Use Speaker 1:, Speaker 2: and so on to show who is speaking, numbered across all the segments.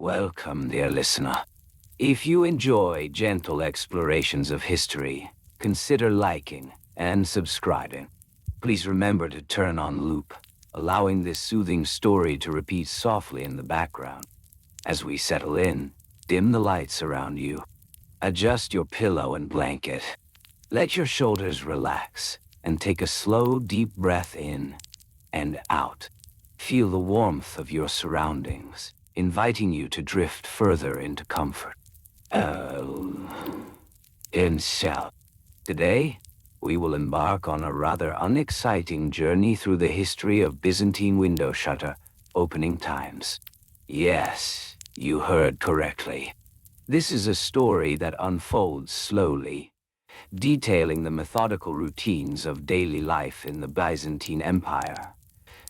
Speaker 1: Welcome, dear listener. If you enjoy gentle explorations of history, consider liking and subscribing. Please remember to turn on loop, allowing this soothing story to repeat softly in the background. As we settle in, dim the lights around you. Adjust your pillow and blanket. Let your shoulders relax and take a slow, deep breath in and out. Feel the warmth of your surroundings, inviting you to drift further into comfort. Inshallah. Today, we will embark on a rather unexciting journey through the history of Byzantine window shutter opening times. Yes, you heard correctly. This is a story that unfolds slowly, detailing the methodical routines of daily life in the Byzantine Empire,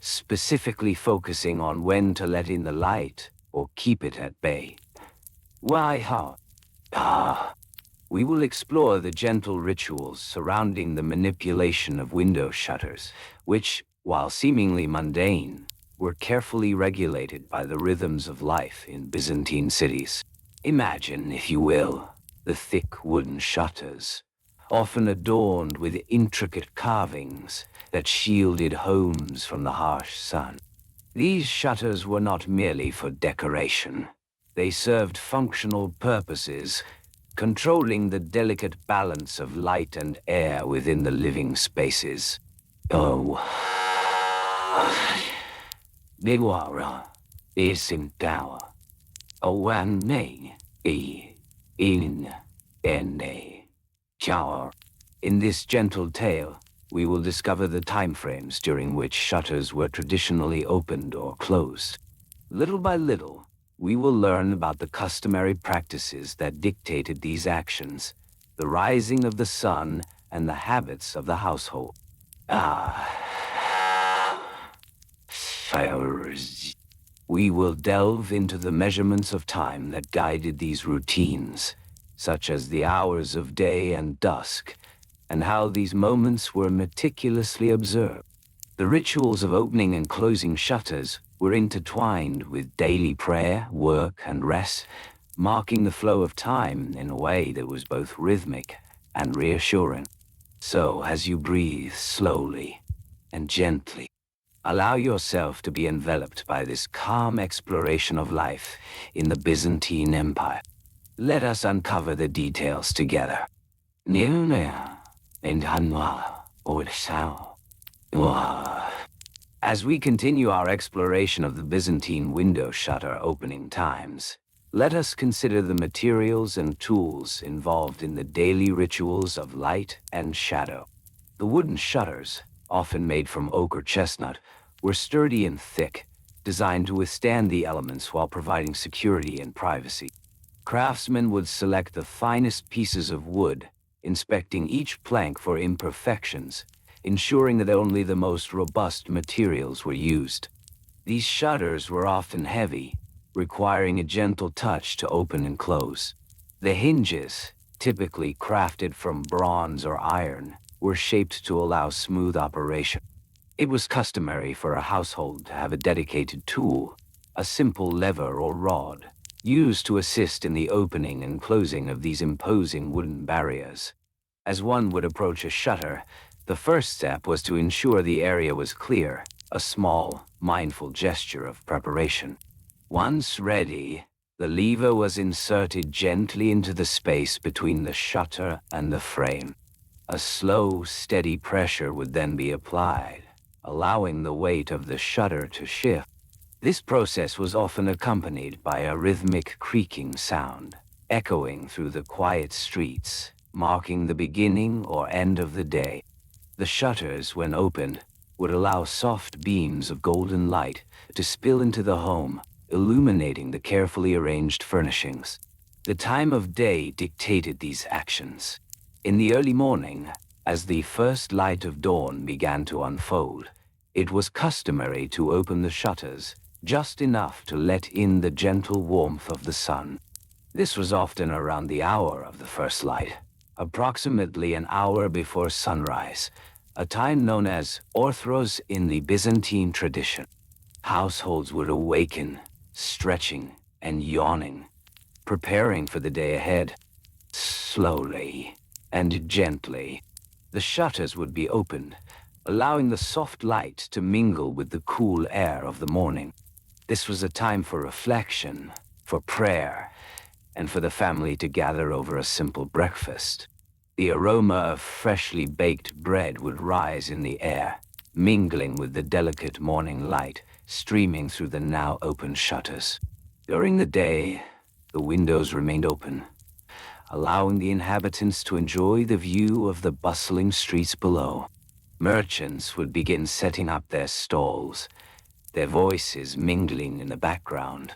Speaker 1: specifically focusing on when to let in the light or keep it at bay. We will explore the gentle rituals surrounding the manipulation of window shutters, which, while seemingly mundane, were carefully regulated by the rhythms of life in Byzantine cities. Imagine, if you will, the thick wooden shutters, often adorned with intricate carvings that shielded homes from the harsh sun. These shutters were not merely for decoration. They served functional purposes, controlling the delicate balance of light and air within the living spaces. Biwara isim tower. Owan me in ene tower. In this gentle tale, we will discover the timeframes during which shutters were traditionally opened or closed. Little by little, we will learn about the customary practices that dictated these actions, the rising of the sun, and the habits of the household. We will delve into the measurements of time that guided these routines, such as the hours of day and dusk, and how these moments were meticulously observed. The rituals of opening and closing shutters were intertwined with daily prayer, work, and rest, marking the flow of time in a way that was both rhythmic and reassuring. So, as you breathe slowly and gently, allow yourself to be enveloped by this calm exploration of life in the Byzantine Empire. Let us uncover the details together. As we continue our exploration of the Byzantine window shutter opening times, let us consider the materials and tools involved in the daily rituals of light and shadow. The wooden shutters, often made from oak or chestnut, were sturdy and thick, designed to withstand the elements while providing security and privacy. Craftsmen would select the finest pieces of wood, inspecting each plank for imperfections, ensuring that only the most robust materials were used. These shutters were often heavy, requiring a gentle touch to open and close. The hinges, typically crafted from bronze or iron, were shaped to allow smooth operation. It was customary for a household to have a dedicated tool, a simple lever or rod, used to assist in the opening and closing of these imposing wooden barriers. As one would approach a shutter, the first step was to ensure the area was clear, a small, mindful gesture of preparation. Once ready, the lever was inserted gently into the space between the shutter and the frame. A slow, steady pressure would then be applied, allowing the weight of the shutter to shift. This process was often accompanied by a rhythmic creaking sound, echoing through the quiet streets, marking the beginning or end of the day. The shutters, when opened, would allow soft beams of golden light to spill into the home, illuminating the carefully arranged furnishings. The time of day dictated these actions. In the early morning, as the first light of dawn began to unfold, it was customary to open the shutters just enough to let in the gentle warmth of the sun. This was often around the hour of the first light, approximately an hour before sunrise, a time known as orthros in the Byzantine tradition. Households would awaken, stretching, and yawning, preparing for the day ahead. Slowly and gently, the shutters would be opened, allowing the soft light to mingle with the cool air of the morning. This was a time for reflection, for prayer, and for the family to gather over a simple breakfast. The aroma of freshly baked bread would rise in the air, mingling with the delicate morning light streaming through the now open shutters. During the day, the windows remained open, allowing the inhabitants to enjoy the view of the bustling streets below. Merchants would begin setting up their stalls, their voices mingling in the background.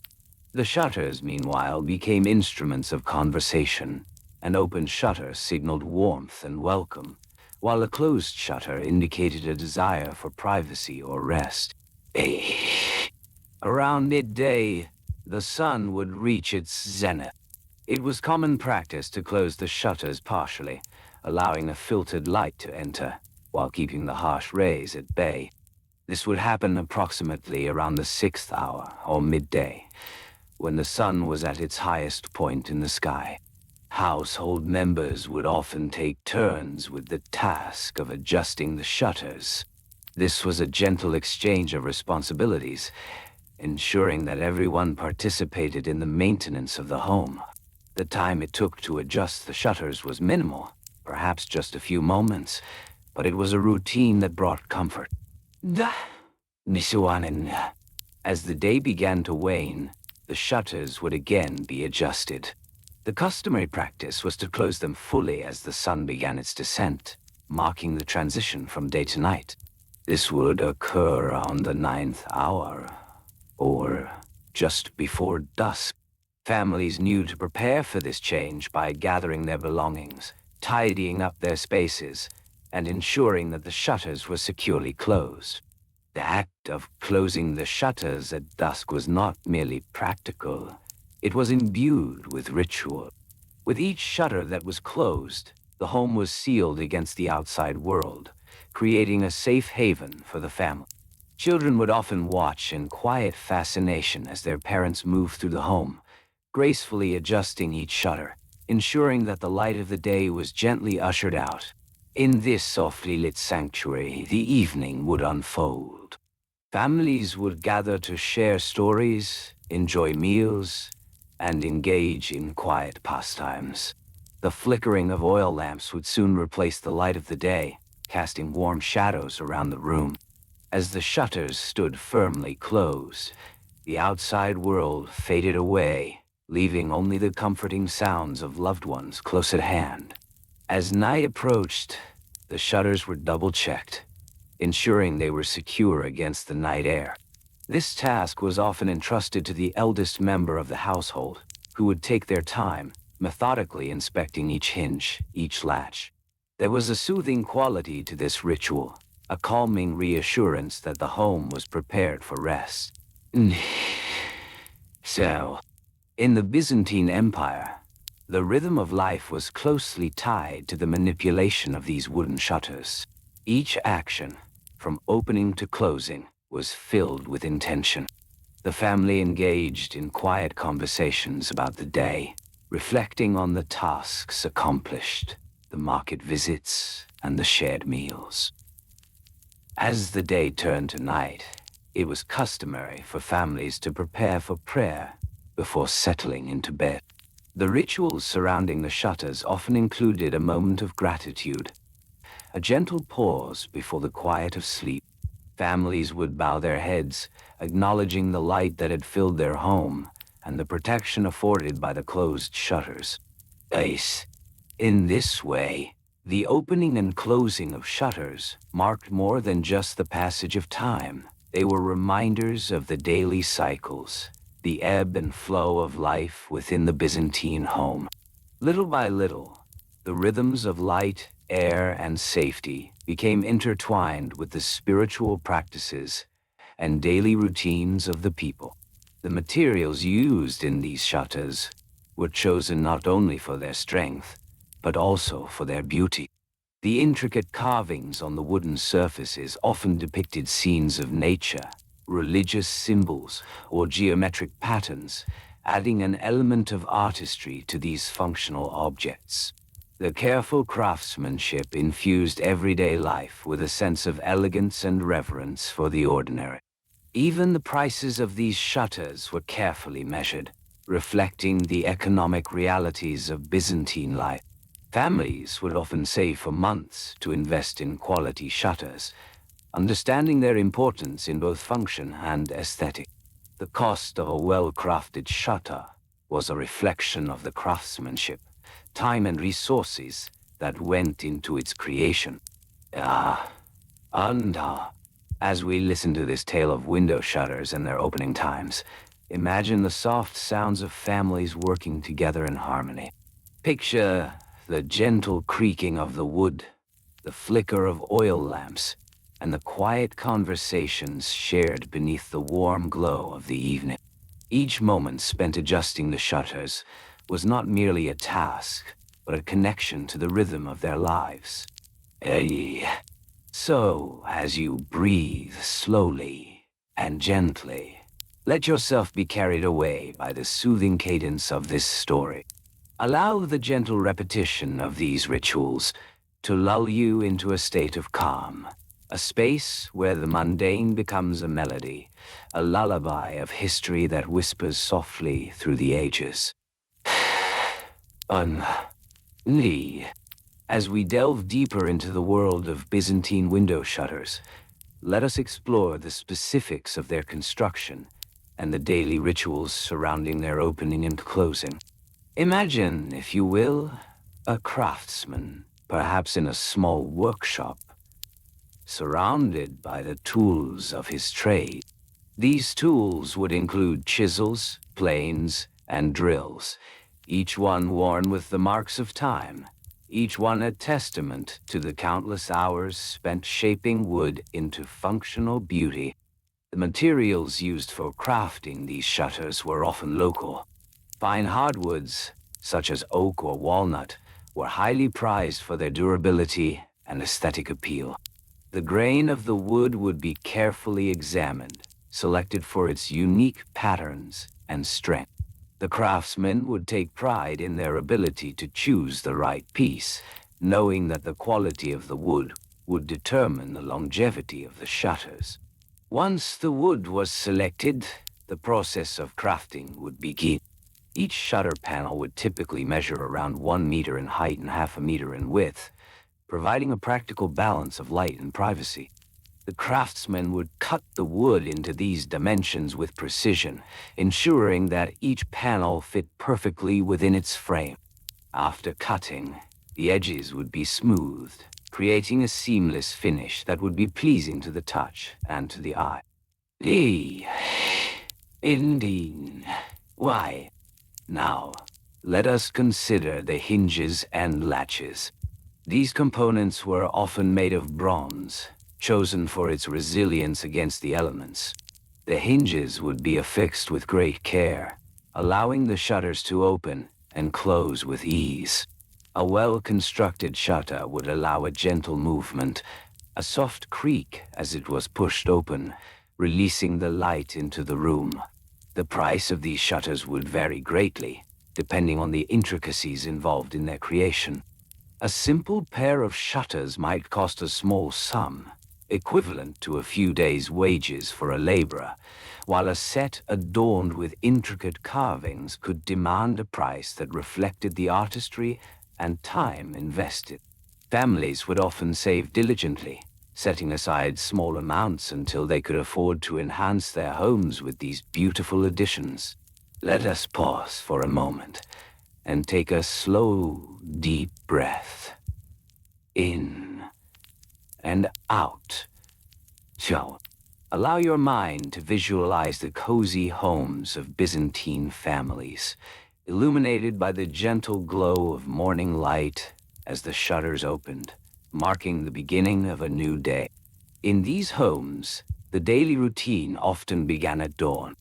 Speaker 1: The shutters, meanwhile, became instruments of conversation. An open shutter signaled warmth and welcome, while a closed shutter indicated a desire for privacy or rest. Around midday, the sun would reach its zenith. It was common practice to close the shutters partially, allowing a filtered light to enter, while keeping the harsh rays at bay. This would happen approximately around the 6th hour, or midday, when the sun was at its highest point in the sky. Household members would often take turns with the task of adjusting the shutters. This was a gentle exchange of responsibilities, ensuring that everyone participated in the maintenance of the home. The time it took to adjust the shutters was minimal, perhaps just a few moments, but it was a routine that brought comfort. As the day began to wane, the shutters would again be adjusted. The customary practice was to close them fully as the sun began its descent, marking the transition from day to night. This would occur on the 9th hour, or just before dusk. Families knew to prepare for this change by gathering their belongings, tidying up their spaces, and ensuring that the shutters were securely closed. The act of closing the shutters at dusk was not merely practical, it was imbued with ritual. With each shutter that was closed, the home was sealed against the outside world, creating a safe haven for the family. Children would often watch in quiet fascination as their parents moved through the home, gracefully adjusting each shutter, ensuring that the light of the day was gently ushered out. In this softly lit sanctuary, the evening would unfold. Families would gather to share stories, enjoy meals, and engage in quiet pastimes. The flickering of oil lamps would soon replace the light of the day, casting warm shadows around the room. As the shutters stood firmly closed, the outside world faded away, leaving only the comforting sounds of loved ones close at hand. As night approached, the shutters were double-checked, ensuring they were secure against the night air. This task was often entrusted to the eldest member of the household, who would take their time, methodically inspecting each hinge, each latch. There was a soothing quality to this ritual, a calming reassurance that the home was prepared for rest. So, in the Byzantine Empire, the rhythm of life was closely tied to the manipulation of these wooden shutters. Each action, from opening to closing, was filled with intention. The family engaged in quiet conversations about the day, reflecting on the tasks accomplished, the market visits, and the shared meals. As the day turned to night, it was customary for families to prepare for prayer before settling into bed. The rituals surrounding the shutters often included a moment of gratitude, a gentle pause before the quiet of sleep. Families would bow their heads, acknowledging the light that had filled their home and the protection afforded by the closed shutters. In this way, the opening and closing of shutters marked more than just the passage of time. They were reminders of the daily cycles, the ebb and flow of life within the Byzantine home. Little by little, the rhythms of light, air, and safety became intertwined with the spiritual practices and daily routines of the people. The materials used in these shutters were chosen not only for their strength, but also for their beauty. The intricate carvings on the wooden surfaces often depicted scenes of nature, religious symbols, or geometric patterns, adding an element of artistry to these functional objects. The careful craftsmanship infused everyday life with a sense of elegance and reverence for the ordinary. Even the prices of these shutters were carefully measured, reflecting the economic realities of Byzantine life. Families would often save for months to invest in quality shutters, understanding their importance in both function and aesthetic. The cost of a well-crafted shutter was a reflection of the craftsmanship, time and resources that went into its creation. Ah, and as we listen to this tale of window shutters and their opening times, imagine the soft sounds of families working together in harmony. Picture the gentle creaking of the wood, the flicker of oil lamps, and the quiet conversations shared beneath the warm glow of the evening. Each moment spent adjusting the shutters was not merely a task, but a connection to the rhythm of their lives. Hey. So, as you breathe slowly and gently, let yourself be carried away by the soothing cadence of this story. Allow the gentle repetition of these rituals to lull you into a state of calm, a space where the mundane becomes a melody, a lullaby of history that whispers softly through the ages. Lee. As we delve deeper into the world of Byzantine window shutters, let us explore the specifics of their construction and the daily rituals surrounding their opening and closing. Imagine, if you will, a craftsman, perhaps in a small workshop, surrounded by the tools of his trade. These tools would include chisels, planes, and drills, each one worn with the marks of time, each one a testament to the countless hours spent shaping wood into functional beauty. The materials used for crafting these shutters were often local. Fine hardwoods, such as oak or walnut, were highly prized for their durability and aesthetic appeal. The grain of the wood would be carefully examined, selected for its unique patterns and strength. The craftsmen would take pride in their ability to choose the right piece, knowing that the quality of the wood would determine the longevity of the shutters. Once the wood was selected, the process of crafting would begin. Each shutter panel would typically measure around 1 meter in height and half a meter in width, providing a practical balance of light and privacy. The craftsmen would cut the wood into these dimensions with precision, ensuring that each panel fit perfectly within its frame. After cutting, the edges would be smoothed, creating a seamless finish that would be pleasing to the touch and to the eye. Indeed. Why? Now, let us consider the hinges and latches. These components were often made of bronze, chosen for its resilience against the elements. The hinges would be affixed with great care, allowing the shutters to open and close with ease. A well-constructed shutter would allow a gentle movement, a soft creak as it was pushed open, releasing the light into the room. The price of these shutters would vary greatly, depending on the intricacies involved in their creation. A simple pair of shutters might cost a small sum, equivalent to a few days' wages for a laborer, while a set adorned with intricate carvings could demand a price that reflected the artistry and time invested. Families would often save diligently, setting aside small amounts until they could afford to enhance their homes with these beautiful additions. Let us pause for a moment and take a slow, deep breath. In and out. So, allow your mind to visualize the cozy homes of Byzantine families, illuminated by the gentle glow of morning light as the shutters opened, marking the beginning of a new day. In these homes, the daily routine often began at dawn.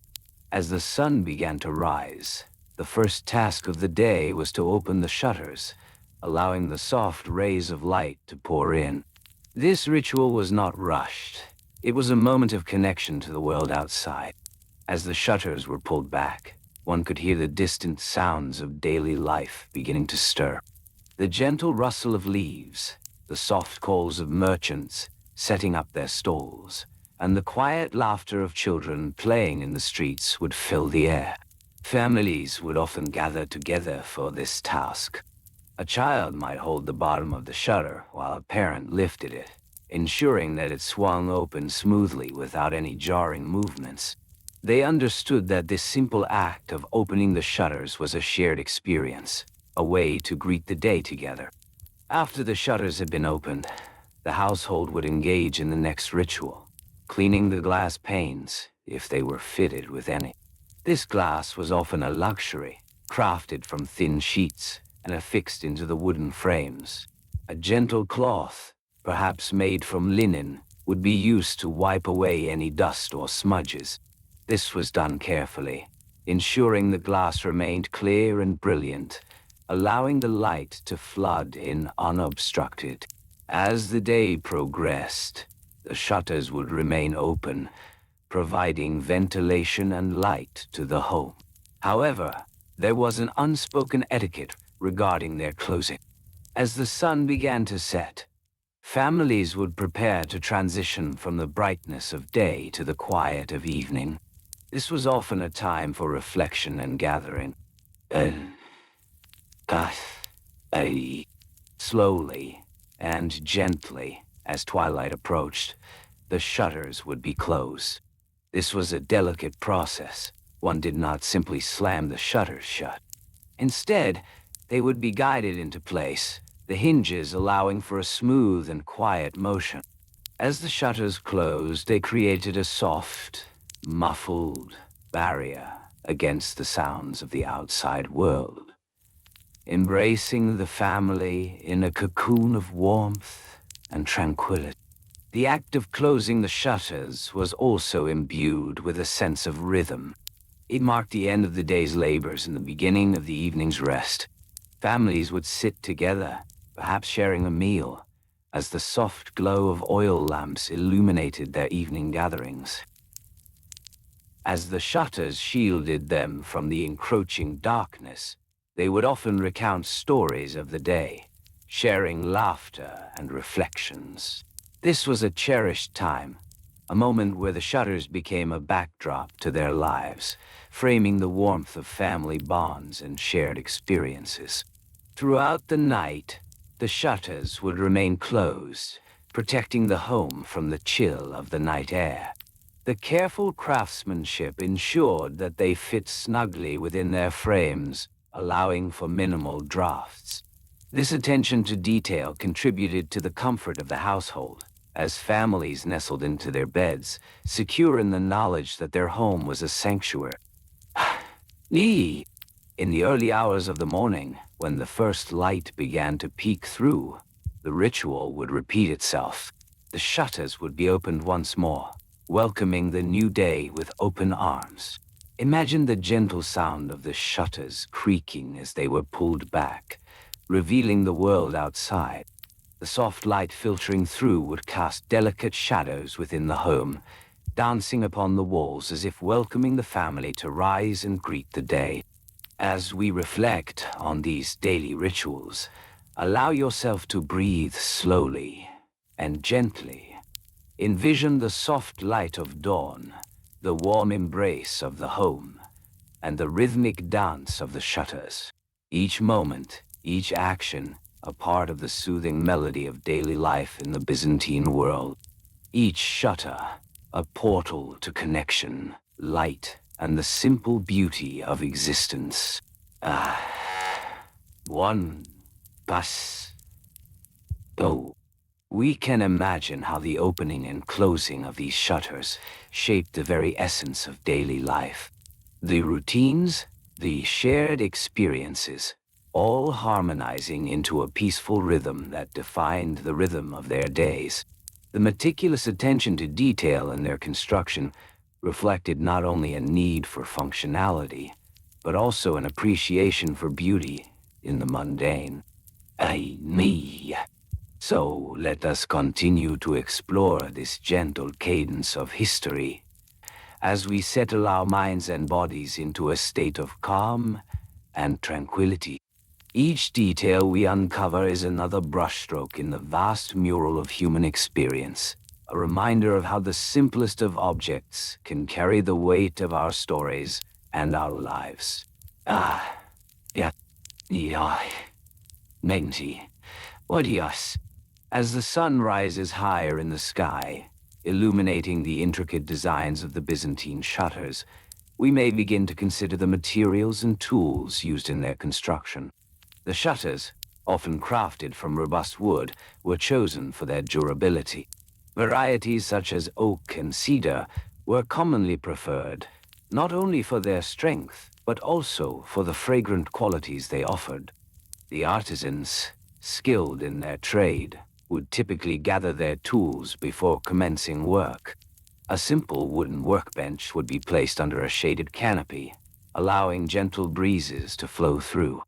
Speaker 1: As the sun began to rise, the first task of the day was to open the shutters, allowing the soft rays of light to pour in. This ritual was not rushed. It was a moment of connection to the world outside. As the shutters were pulled back, one could hear the distant sounds of daily life beginning to stir. The gentle rustle of leaves, the soft calls of merchants setting up their stalls, and the quiet laughter of children playing in the streets would fill the air. Families would often gather together for this task. A child might hold the bottom of the shutter while a parent lifted it, ensuring that it swung open smoothly without any jarring movements. They understood that this simple act of opening the shutters was a shared experience, a way to greet the day together. After the shutters had been opened, the household would engage in the next ritual, cleaning the glass panes, if they were fitted with any. This glass was often a luxury, crafted from thin sheets and affixed into the wooden frames. A gentle cloth, perhaps made from linen, would be used to wipe away any dust or smudges. This was done carefully, ensuring the glass remained clear and brilliant, allowing the light to flood in unobstructed. As the day progressed, the shutters would remain open, providing ventilation and light to the home. However, there was an unspoken etiquette regarding their closing. As the sun began to set, families would prepare to transition from the brightness of day to the quiet of evening. This was often a time for reflection and gathering. Slowly and gently, as twilight approached, the shutters would be closed. This was a delicate process. One did not simply slam the shutters shut. Instead, they would be guided into place, the hinges allowing for a smooth and quiet motion. As the shutters closed, they created a soft, muffled barrier against the sounds of the outside world, embracing the family in a cocoon of warmth and tranquility. The act of closing the shutters was also imbued with a sense of rhythm. It marked the end of the day's labors and the beginning of the evening's rest. Families would sit together, perhaps sharing a meal, as the soft glow of oil lamps illuminated their evening gatherings. As the shutters shielded them from the encroaching darkness, they would often recount stories of the day, sharing laughter and reflections. This was a cherished time, a moment where the shutters became a backdrop to their lives, framing the warmth of family bonds and shared experiences. Throughout the night, the shutters would remain closed, protecting the home from the chill of the night air. The careful craftsmanship ensured that they fit snugly within their frames, allowing for minimal drafts. This attention to detail contributed to the comfort of the household, as families nestled into their beds, secure in the knowledge that their home was a sanctuary. In the early hours of the morning, when the first light began to peek through, the ritual would repeat itself. The shutters would be opened once more, welcoming the new day with open arms. Imagine the gentle sound of the shutters creaking as they were pulled back, revealing the world outside. The soft light filtering through would cast delicate shadows within the home, dancing upon the walls as if welcoming the family to rise and greet the day. As we reflect on these daily rituals, allow yourself to breathe slowly and gently. Envision the soft light of dawn, the warm embrace of the home, and the rhythmic dance of the shutters. Each moment, each action, a part of the soothing melody of daily life in the Byzantine world. Each shutter, a portal to connection, light, and the simple beauty of existence. One pass. Oh, we can imagine how the opening and closing of these shutters shaped the very essence of daily life. The routines, the shared experiences, all harmonizing into a peaceful rhythm that defined the rhythm of their days. The meticulous attention to detail in their construction reflected not only a need for functionality, but also an appreciation for beauty in the mundane. So let us continue to explore this gentle cadence of history as we settle our minds and bodies into a state of calm and tranquility. Each detail we uncover is another brushstroke in the vast mural of human experience, a reminder of how the simplest of objects can carry the weight of our stories and our lives. Yeah, yeah, Menti, what yes? As the sun rises higher in the sky, illuminating the intricate designs of the Byzantine shutters, we may begin to consider the materials and tools used in their construction. The shutters, often crafted from robust wood, were chosen for their durability. Varieties such as oak and cedar were commonly preferred, not only for their strength, but also for the fragrant qualities they offered. The artisans, skilled in their trade, would typically gather their tools before commencing work. A simple wooden workbench would be placed under a shaded canopy, allowing gentle breezes to flow through.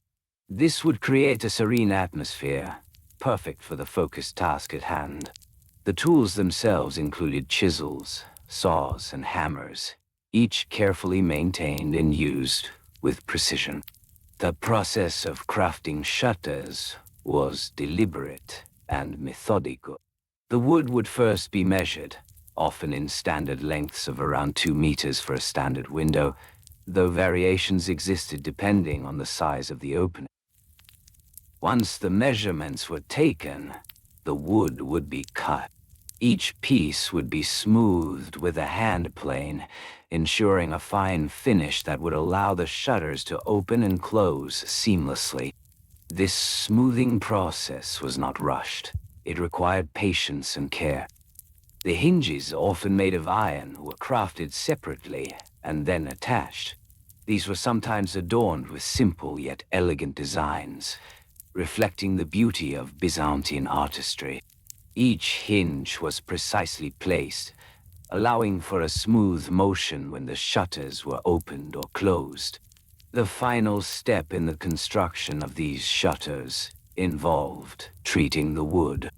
Speaker 1: This would create a serene atmosphere, perfect for the focused task at hand. The tools themselves included chisels, saws, and hammers, each carefully maintained and used with precision. The process of crafting shutters was deliberate and methodical. The wood would first be measured, often in standard lengths of around 2 meters for a standard window, though variations existed depending on the size of the opening. Once the measurements were taken, the wood would be cut. Each piece would be smoothed with a hand plane, ensuring a fine finish that would allow the shutters to open and close seamlessly. This smoothing process was not rushed. It required patience and care. The hinges, often made of iron, were crafted separately and then attached. These were sometimes adorned with simple yet elegant designs, reflecting the beauty of Byzantine artistry. Each hinge was precisely placed, allowing for a smooth motion when the shutters were opened or closed. The final step in the construction of these shutters involved treating the wood.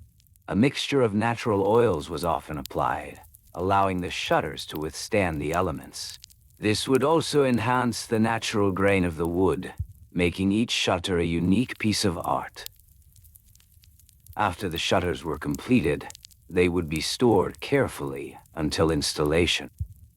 Speaker 1: A mixture of natural oils was often applied, allowing the shutters to withstand the elements. This would also enhance the natural grain of the wood, making each shutter a unique piece of art. After the shutters were completed, they would be stored carefully until installation.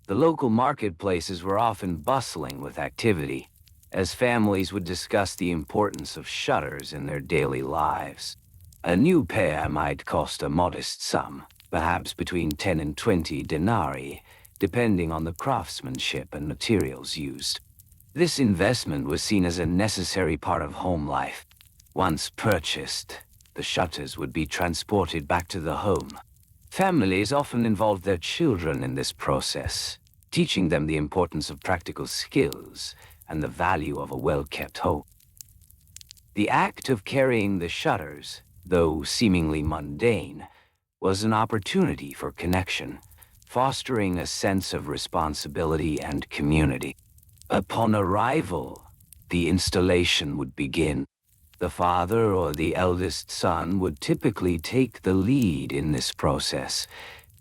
Speaker 1: The local marketplaces were often bustling with activity, as families would discuss the importance of shutters in their daily lives. A new pair might cost a modest sum, perhaps between 10 and 20 denarii, depending on the craftsmanship and materials used. This investment was seen as a necessary part of home life. Once purchased, the shutters would be transported back to the home. Families often involved their children in this process, teaching them the importance of practical skills and the value of a well-kept home. The act of carrying the shutters, though seemingly mundane, was an opportunity for connection, fostering a sense of responsibility and community. Upon arrival, the installation would begin. The father or the eldest son would typically take the lead in this process,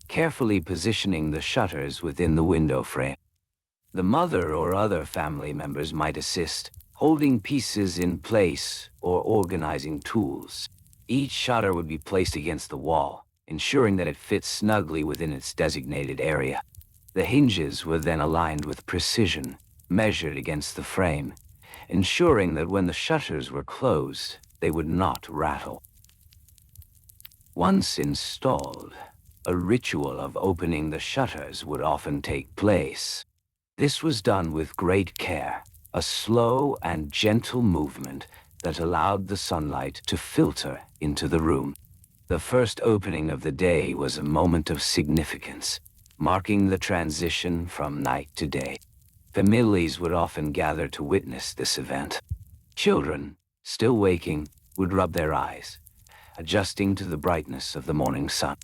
Speaker 1: carefully positioning the shutters within the window frame. The mother or other family members might assist, holding pieces in place or organizing tools. Each shutter would be placed against the wall, ensuring that it fits snugly within its designated area. The hinges were then aligned with precision, measured against the frame, ensuring that when the shutters were closed, they would not rattle. Once installed, a ritual of opening the shutters would often take place. This was done with great care, a slow and gentle movement that allowed the sunlight to filter into the room. The first opening of the day was a moment of significance, marking the transition from night to day. Families would often gather to witness this event. Children, still waking, would rub their eyes, adjusting to the brightness of the morning sun.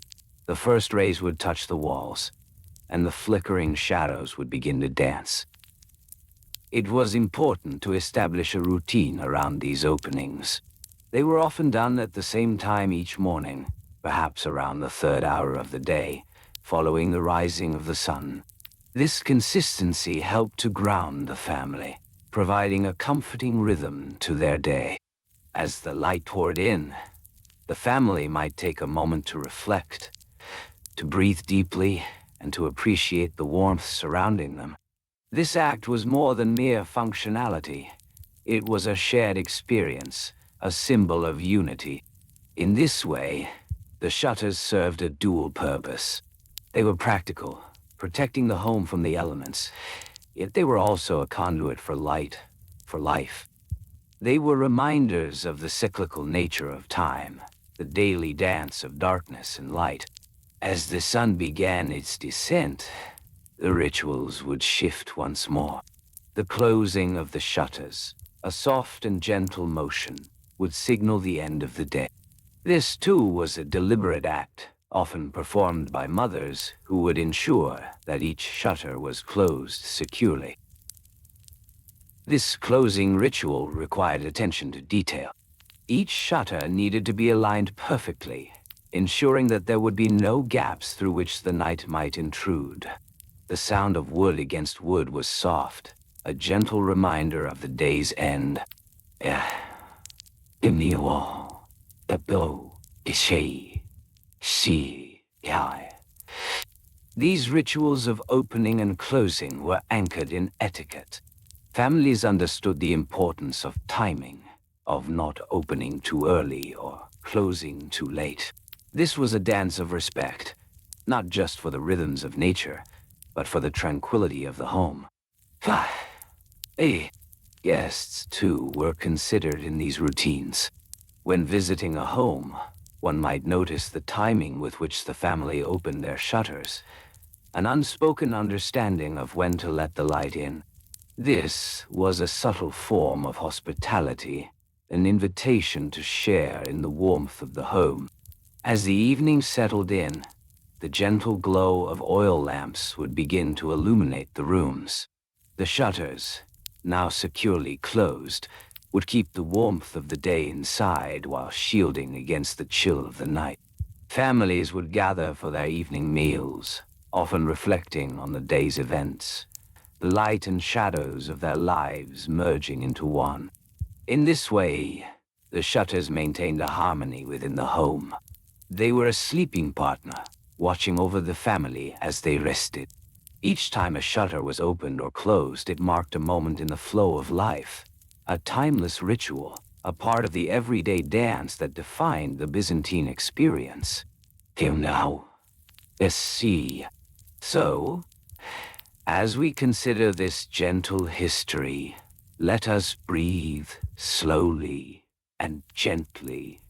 Speaker 1: The first rays would touch the walls, and the flickering shadows would begin to dance. It was important to establish a routine around these openings. They were often done at the same time each morning, perhaps around the 3rd hour of the day, following the rising of the sun. This consistency helped to ground the family, providing a comforting rhythm to their day. As the light poured in, the family might take a moment to reflect, to breathe deeply, and to appreciate the warmth surrounding them. This act was more than mere functionality. It was a shared experience, a symbol of unity. In this way, the shutters served a dual purpose. They were practical, protecting the home from the elements, yet they were also a conduit for light, for life. They were reminders of the cyclical nature of time, the daily dance of darkness and light. As the sun began its descent, the rituals would shift once more. The closing of the shutters, a soft and gentle motion, would signal the end of the day. This, too, was a deliberate act, often performed by mothers who would ensure that each shutter was closed securely. This closing ritual required attention to detail. Each shutter needed to be aligned perfectly, ensuring that there would be no gaps through which the night might intrude. The sound of wood against wood was soft, a gentle reminder of the day's end. These rituals of opening and closing were anchored in etiquette. Families understood the importance of timing, of not opening too early or closing too late. This was a dance of respect, not just for the rhythms of nature, but for the tranquility of the home. Guests, too, were considered in these routines. When visiting a home, one might notice the timing with which the family opened their shutters, an unspoken understanding of when to let the light in. This was a subtle form of hospitality, an invitation to share in the warmth of the home. As the evening settled in, the gentle glow of oil lamps would begin to illuminate the rooms. The shutters, now securely closed, would keep the warmth of the day inside while shielding against the chill of the night. Families would gather for their evening meals, often reflecting on the day's events, the light and shadows of their lives merging into one. In this way, the shutters maintained a harmony within the home. They were a sleeping partner, watching over the family as they rested. Each time a shutter was opened or closed, it marked a moment in the flow of life, a timeless ritual, a part of the everyday dance that defined the Byzantine experience. Till now, let's see. So, as we consider this gentle history, let us breathe slowly and gently,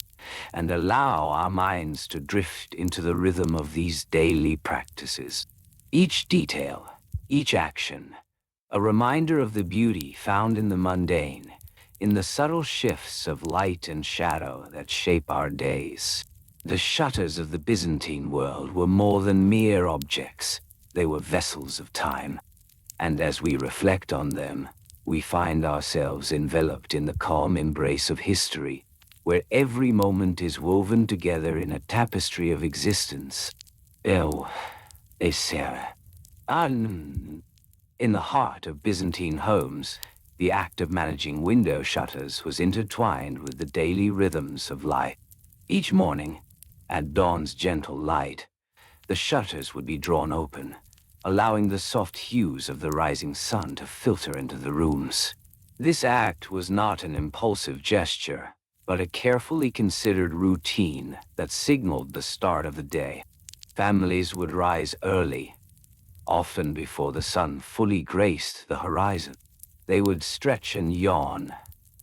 Speaker 1: and allow our minds to drift into the rhythm of these daily practices. Each detail, each action, a reminder of the beauty found in the mundane, in the subtle shifts of light and shadow that shape our days. The shutters of the Byzantine world were more than mere objects. They were vessels of time. And as we reflect on them, we find ourselves enveloped in the calm embrace of history, where every moment is woven together in a tapestry of existence. In the heart of Byzantine homes, the act of managing window shutters was intertwined with the daily rhythms of life. Each morning, at dawn's gentle light, the shutters would be drawn open, allowing the soft hues of the rising sun to filter into the rooms. This act was not an impulsive gesture, but a carefully considered routine that signaled the start of the day. Families would rise early, often before the sun fully graced the horizon. They would stretch and yawn,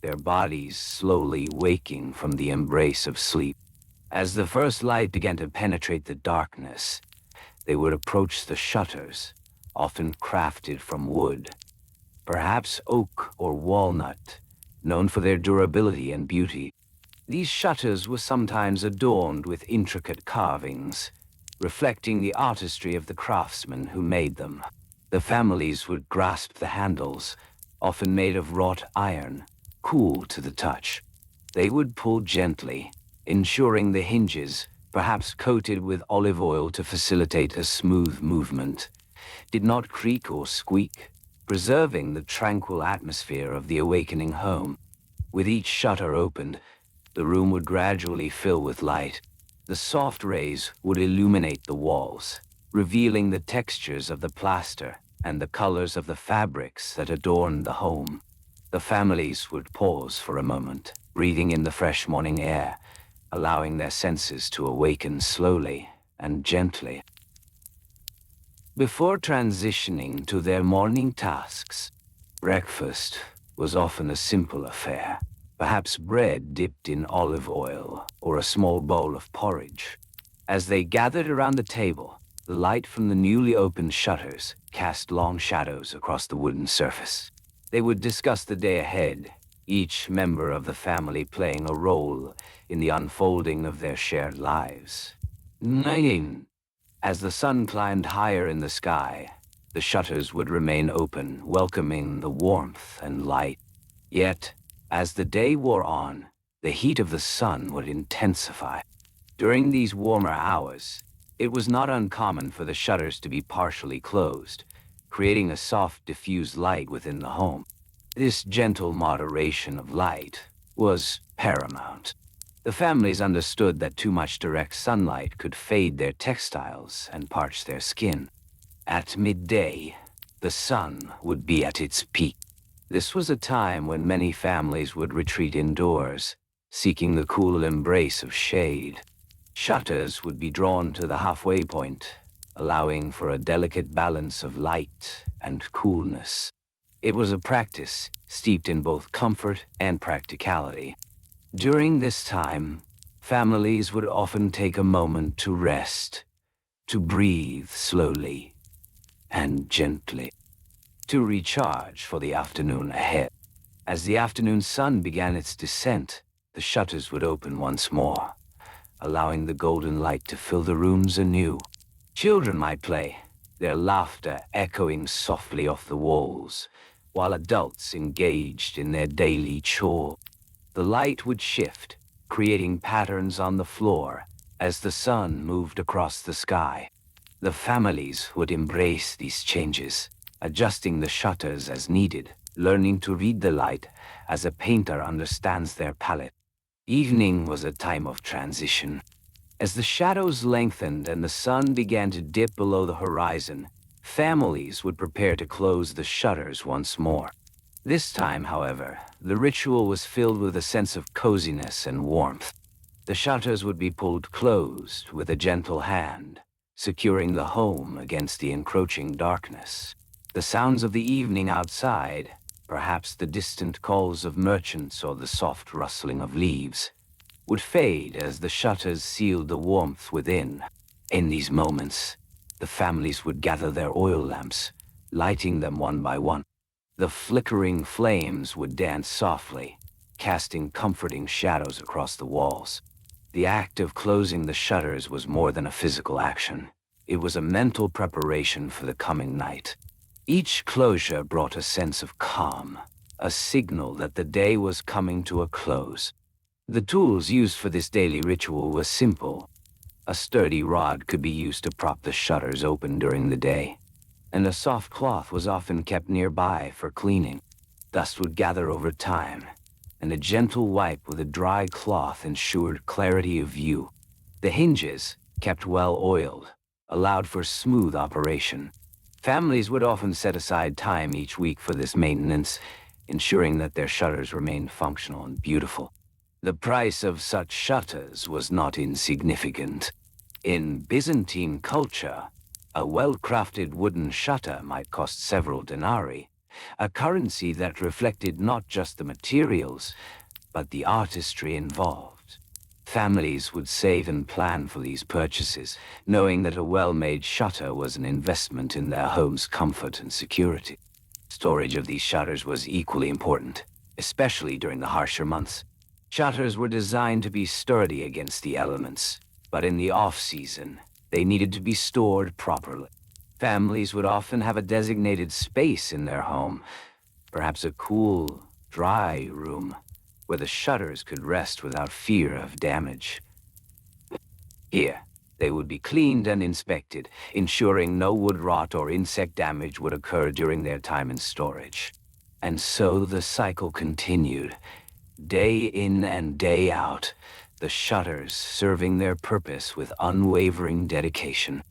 Speaker 1: their bodies slowly waking from the embrace of sleep. As the first light began to penetrate the darkness, they would approach the shutters, often crafted from wood, perhaps oak or walnut, known for their durability and beauty. These shutters were sometimes adorned with intricate carvings, reflecting the artistry of the craftsmen who made them. The families would grasp the handles, often made of wrought iron, cool to the touch. They would pull gently, ensuring the hinges, perhaps coated with olive oil to facilitate a smooth movement. did not creak or squeak, preserving the tranquil atmosphere of the awakening home. With each shutter opened, the room would gradually fill with light. The soft rays would illuminate the walls, revealing the textures of the plaster and the colors of the fabrics that adorned the home. The families would pause for a moment, breathing in the fresh morning air, allowing their senses to awaken slowly and gently. Before transitioning to their morning tasks, breakfast was often a simple affair. Perhaps bread dipped in olive oil or a small bowl of porridge. As they gathered around the table, the light from the newly opened shutters cast long shadows across the wooden surface. They would discuss the day ahead, each member of the family playing a role in the unfolding of their shared lives. Nine. As the sun climbed higher in the sky, the shutters would remain open, welcoming the warmth and light. Yet, as the day wore on, the heat of the sun would intensify. During these warmer hours, it was not uncommon for the shutters to be partially closed, creating a soft, diffused light within the home. This gentle moderation of light was paramount. The families understood that too much direct sunlight could fade their textiles and parch their skin. At midday, the sun would be at its peak. This was a time when many families would retreat indoors, seeking the cool embrace of shade. Shutters would be drawn to the halfway point, allowing for a delicate balance of light and coolness. It was a practice steeped in both comfort and practicality. During this time, families would often take a moment to rest, to breathe slowly and gently, to recharge for the afternoon ahead. As the afternoon sun began its descent, the shutters would open once more, allowing the golden light to fill the rooms anew. Children might play, their laughter echoing softly off the walls, while adults engaged in their daily chore. The light would shift, creating patterns on the floor as the sun moved across the sky. The families would embrace these changes, adjusting the shutters as needed, learning to read the light as a painter understands their palette. Evening was a time of transition. As the shadows lengthened and the sun began to dip below the horizon, families would prepare to close the shutters once more. This time, however, the ritual was filled with a sense of coziness and warmth. The shutters would be pulled closed with a gentle hand, securing the home against the encroaching darkness. The sounds of the evening outside, perhaps the distant calls of merchants or the soft rustling of leaves, would fade as the shutters sealed the warmth within. In these moments, the families would gather their oil lamps, lighting them one by one. The flickering flames would dance softly, casting comforting shadows across the walls. The act of closing the shutters was more than a physical action. It was a mental preparation for the coming night. Each closure brought a sense of calm, a signal that the day was coming to a close. The tools used for this daily ritual were simple. A sturdy rod could be used to prop the shutters open during the day, and a soft cloth was often kept nearby for cleaning. Dust would gather over time, and a gentle wipe with a dry cloth ensured clarity of view. The hinges, kept well oiled, allowed for smooth operation. Families would often set aside time each week for this maintenance, ensuring that their shutters remained functional and beautiful. The price of such shutters was not insignificant. In Byzantine culture, a well-crafted wooden shutter might cost several denarii, a currency that reflected not just the materials, but the artistry involved. Families would save and plan for these purchases, knowing that a well-made shutter was an investment in their home's comfort and security. Storage of these shutters was equally important, especially during the harsher months. Shutters were designed to be sturdy against the elements, but in the off-season, they needed to be stored properly. Families would often have a designated space in their home, perhaps a cool, dry room, where the shutters could rest without fear of damage. Here, They would be cleaned and inspected, ensuring no wood rot or insect damage would occur during their time in storage. And so the cycle continued, day in and day out, the shutters serving their purpose with unwavering dedication.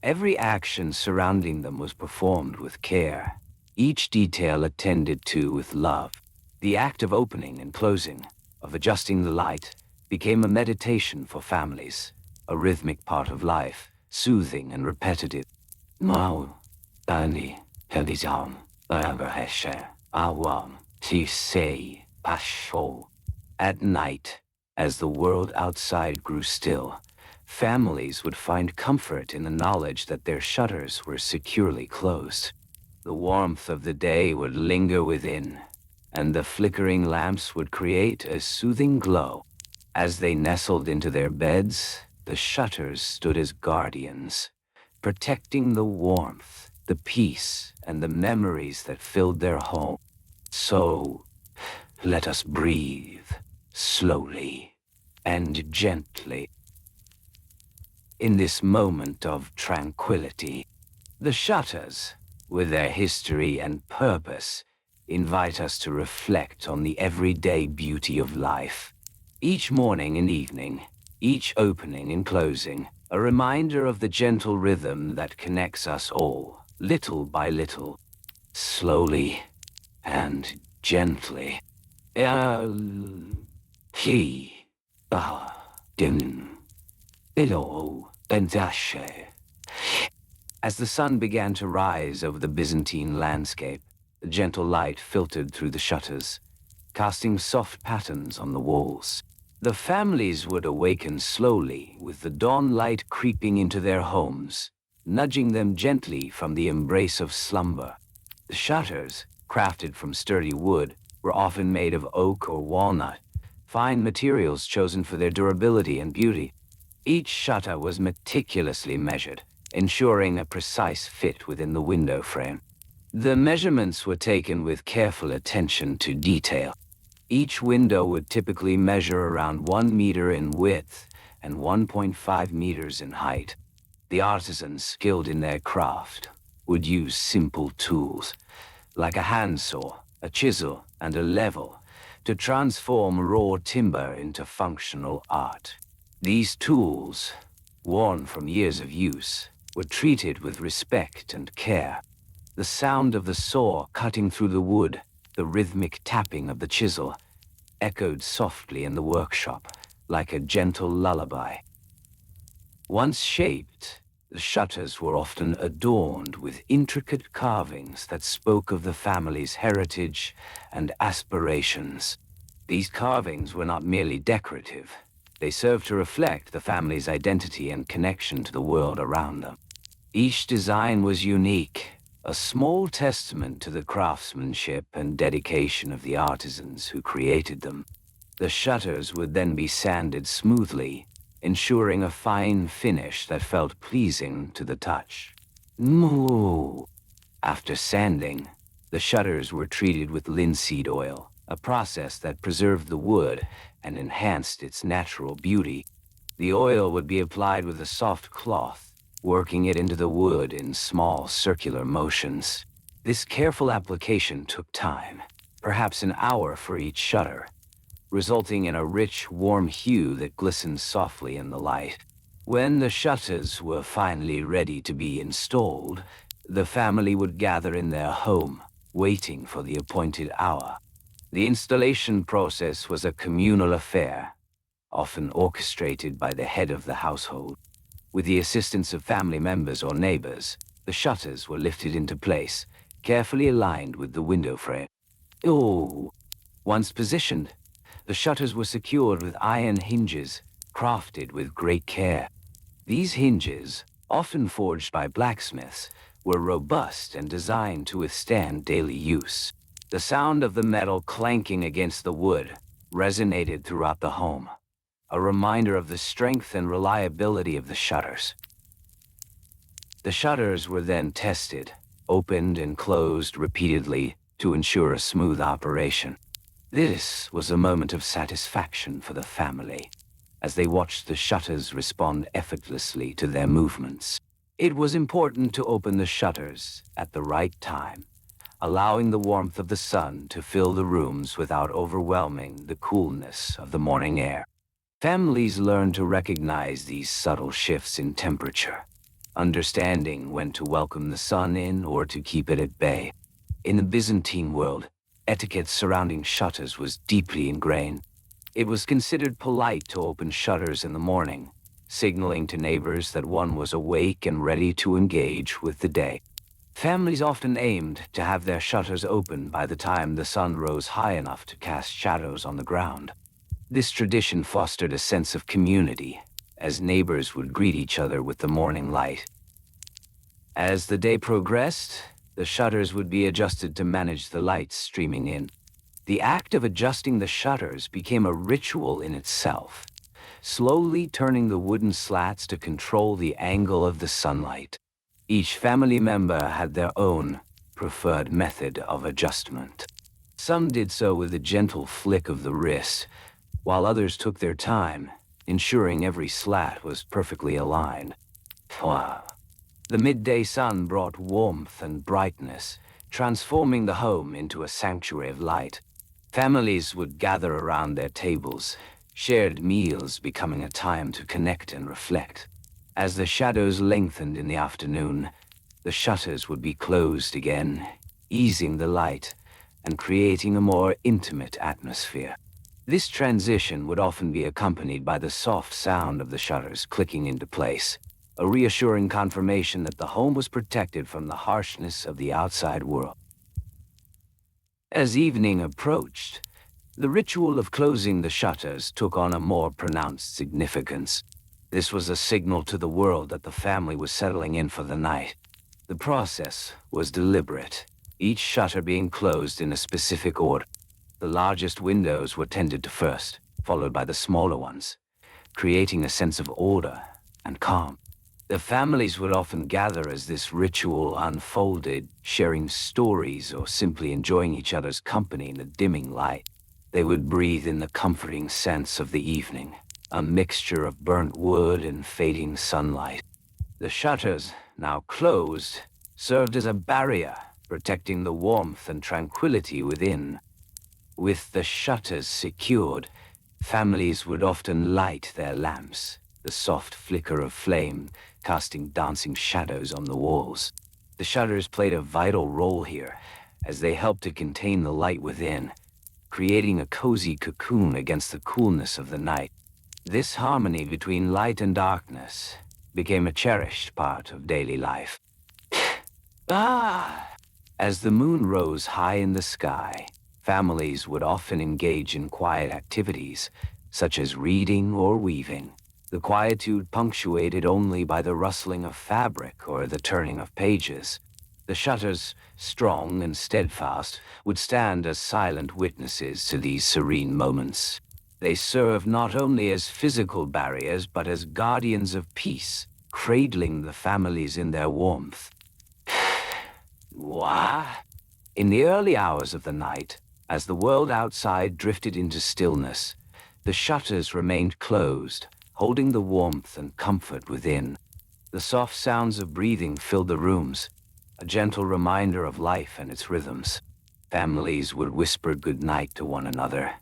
Speaker 1: Every action surrounding them was performed with care, each detail attended to with love. The act of opening and closing, of adjusting the light, became a meditation for families, a rhythmic part of life, soothing and repetitive. Now, Dani, Helizam, Abraheshe, Awam, Tisei, Pasho. At night, as the world outside grew still, families would find comfort in the knowledge that their shutters were securely closed. The warmth of the day would linger within, and the flickering lamps would create a soothing glow. As they nestled into their beds, the shutters stood as guardians, protecting the warmth, the peace, and the memories that filled their home. So, let us breathe, slowly and gently. In this moment of tranquility, the shutters, with their history and purpose, invite us to reflect on the everyday beauty of life. Each morning and evening, each opening and closing, a reminder of the gentle rhythm that connects us all, little by little, slowly and gently. He, din, below, bendashe. As the sun began to rise over the Byzantine landscape, the gentle light filtered through the shutters, casting soft patterns on the walls. The families would awaken slowly, with the dawn light creeping into their homes, nudging them gently from the embrace of slumber. The shutters, crafted from sturdy wood, were often made of oak or walnut, fine materials chosen for their durability and beauty. Each shutter was meticulously measured, ensuring a precise fit within the window frame. The measurements were taken with careful attention to detail. Each window would typically measure around 1 meter in width and 1.5 meters in height. The artisans skilled in their craft would use simple tools, like a handsaw, a chisel, and a level, to transform raw timber into functional art. These tools, worn from years of use, were treated with respect and care. The sound of the saw cutting through the wood, the rhythmic tapping of the chisel, echoed softly in the workshop, like a gentle lullaby. Once shaped, the shutters were often adorned with intricate carvings that spoke of the family's heritage and aspirations. These carvings were not merely decorative. They served to reflect the family's identity and connection to the world around them. Each design was unique, a small testament to the craftsmanship and dedication of the artisans who created them. The shutters would then be sanded smoothly, ensuring a fine finish that felt pleasing to the touch. Moo! After sanding, the shutters were treated with linseed oil, a process that preserved the wood and enhanced its natural beauty. The oil would be applied with a soft cloth, working it into the wood in small circular motions. This careful application took time, perhaps an hour for each shutter, resulting in a rich, warm hue that glistened softly in the light. When the shutters were finally ready to be installed, the family would gather in their home, waiting for the appointed hour. The installation process was a communal affair, often orchestrated by the head of the household. With the assistance of family members or neighbors, the shutters were lifted into place, carefully aligned with the window frame. Once positioned, the shutters were secured with iron hinges, crafted with great care. These hinges, often forged by blacksmiths, were robust and designed to withstand daily use. The sound of the metal clanking against the wood resonated throughout the home, a reminder of the strength and reliability of the shutters. The shutters were then tested, opened and closed repeatedly to ensure a smooth operation. This was a moment of satisfaction for the family, as they watched the shutters respond effortlessly to their movements. It was important to open the shutters at the right time, allowing the warmth of the sun to fill the rooms without overwhelming the coolness of the morning air. Families learn to recognize these subtle shifts in temperature, understanding when to welcome the sun in or to keep it at bay. In the Byzantine world, etiquette surrounding shutters was deeply ingrained. It was considered polite to open shutters in the morning, signaling to neighbors that one was awake and ready to engage with the day. Families often aimed to have their shutters open by the time the sun rose high enough to cast shadows on the ground. This tradition fostered a sense of community, as neighbors would greet each other with the morning light. As the day progressed, the shutters would be adjusted to manage the light streaming in. The act of adjusting the shutters became a ritual in itself, slowly turning the wooden slats to control the angle of the sunlight. Each family member had their own preferred method of adjustment. Some did so with a gentle flick of the wrist, while others took their time, ensuring every slat was perfectly aligned. Wow. The midday sun brought warmth and brightness, transforming the home into a sanctuary of light. Families would gather around their tables, shared meals becoming a time to connect and reflect. As the shadows lengthened in the afternoon, the shutters would be closed again, easing the light and creating a more intimate atmosphere. This transition would often be accompanied by the soft sound of the shutters clicking into place, a reassuring confirmation that the home was protected from the harshness of the outside world. As evening approached, the ritual of closing the shutters took on a more pronounced significance. This was a signal to the world that the family was settling in for the night. The process was deliberate, each shutter being closed in a specific order. The largest windows were tended to first, followed by the smaller ones, creating a sense of order and calm. The families would often gather as this ritual unfolded, sharing stories or simply enjoying each other's company in the dimming light. They would breathe in the comforting sense of the evening, a mixture of burnt wood and fading sunlight. The shutters, now closed, served as a barrier, protecting the warmth and tranquility within. With the shutters secured, families would often light their lamps, the soft flicker of flame casting dancing shadows on the walls. The shutters played a vital role here, as they helped to contain the light within, creating a cozy cocoon against the coolness of the night. This harmony between light and darkness became a cherished part of daily life. As the moon rose high in the sky, families would often engage in quiet activities, such as reading or weaving, the quietude punctuated only by the rustling of fabric or the turning of pages. The shutters, strong and steadfast, would stand as silent witnesses to these serene moments. They serve not only as physical barriers, but as guardians of peace, cradling the families in their warmth. What? In the early hours of the night, as the world outside drifted into stillness, the shutters remained closed, holding the warmth and comfort within. The soft sounds of breathing filled the rooms, a gentle reminder of life and its rhythms. Families would whisper goodnight to one another,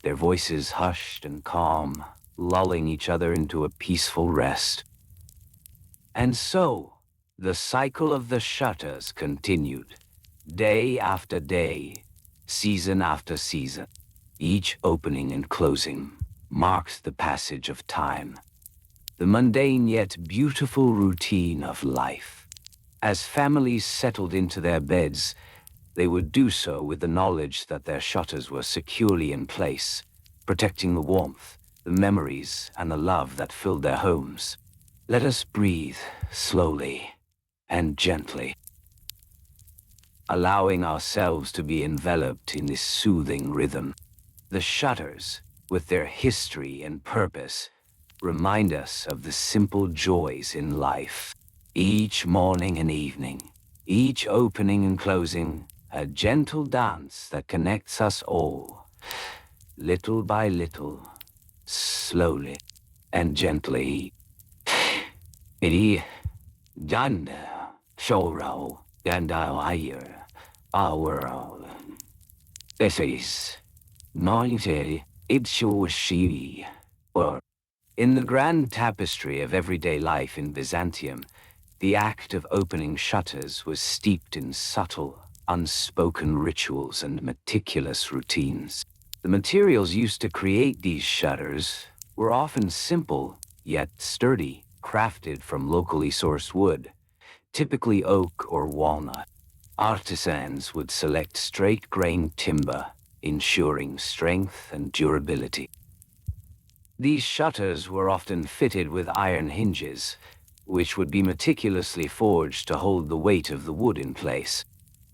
Speaker 1: their voices hushed and calm, lulling each other into a peaceful rest. And so, the cycle of the shutters continued, day after day, season after season. Each opening and closing marked the passage of time, the mundane yet beautiful routine of life. As families settled into their beds, they would do so with the knowledge that their shutters were securely in place, protecting the warmth, the memories, and the love that filled their homes. Let us breathe slowly and gently, allowing ourselves to be enveloped in this soothing rhythm. The shutters, with their history and purpose, remind us of the simple joys in life. Each morning and evening, each opening and closing, a gentle dance that connects us all, little by little, slowly. and gently. Iri Janda Shoro Gandaya our this is Noise Ibshushi or in the grand tapestry of everyday life in Byzantium, the act of opening shutters was steeped in subtle, unspoken rituals and meticulous routines. The materials used to create these shutters were often simple, yet sturdy, crafted from locally sourced wood, typically oak or walnut. Artisans would select straight-grained timber, ensuring strength and durability. These shutters were often fitted with iron hinges, which would be meticulously forged to hold the weight of the wood in place.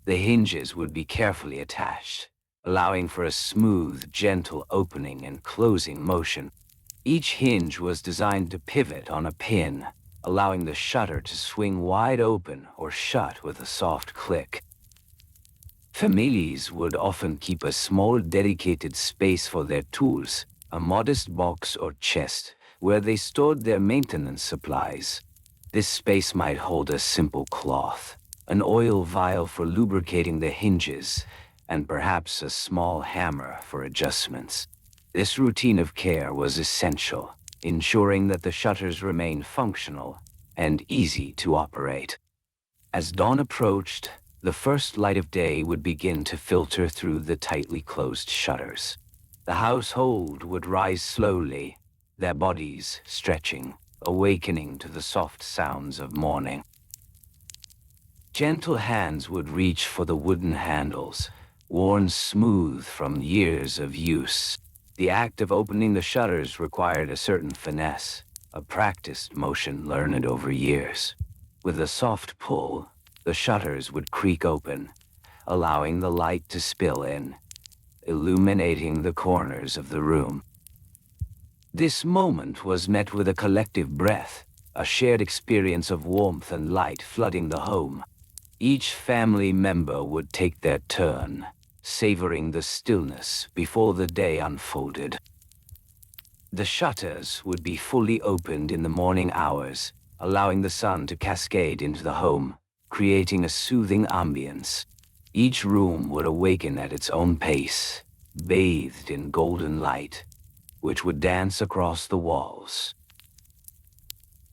Speaker 1: The hinges would be carefully attached, allowing for a smooth, gentle opening and closing motion. Each hinge was designed to pivot on a pin, allowing the shutter to swing wide open or shut with a soft click. Families would often keep a small dedicated space for their tools, a modest box or chest where they stored their maintenance supplies. This space might hold a simple cloth, an oil vial for lubricating the hinges, and perhaps a small hammer for adjustments. This routine of care was essential, ensuring that the shutters remained functional and easy to operate. As dawn approached, the first light of day would begin to filter through the tightly closed shutters. The household would rise slowly, their bodies stretching, awakening to the soft sounds of morning. Gentle hands would reach for the wooden handles, worn smooth from years of use. The act of opening the shutters required a certain finesse, a practiced motion learned over years. With a soft pull, the shutters would creak open, allowing the light to spill in, illuminating the corners of the room. This moment was met with a collective breath, a shared experience of warmth and light flooding the home. Each family member would take their turn, savoring the stillness before the day unfolded. The shutters would be fully opened in the morning hours, allowing the sun to cascade into the home, creating a soothing ambience. Each room would awaken at its own pace, bathed in golden light, which would dance across the walls.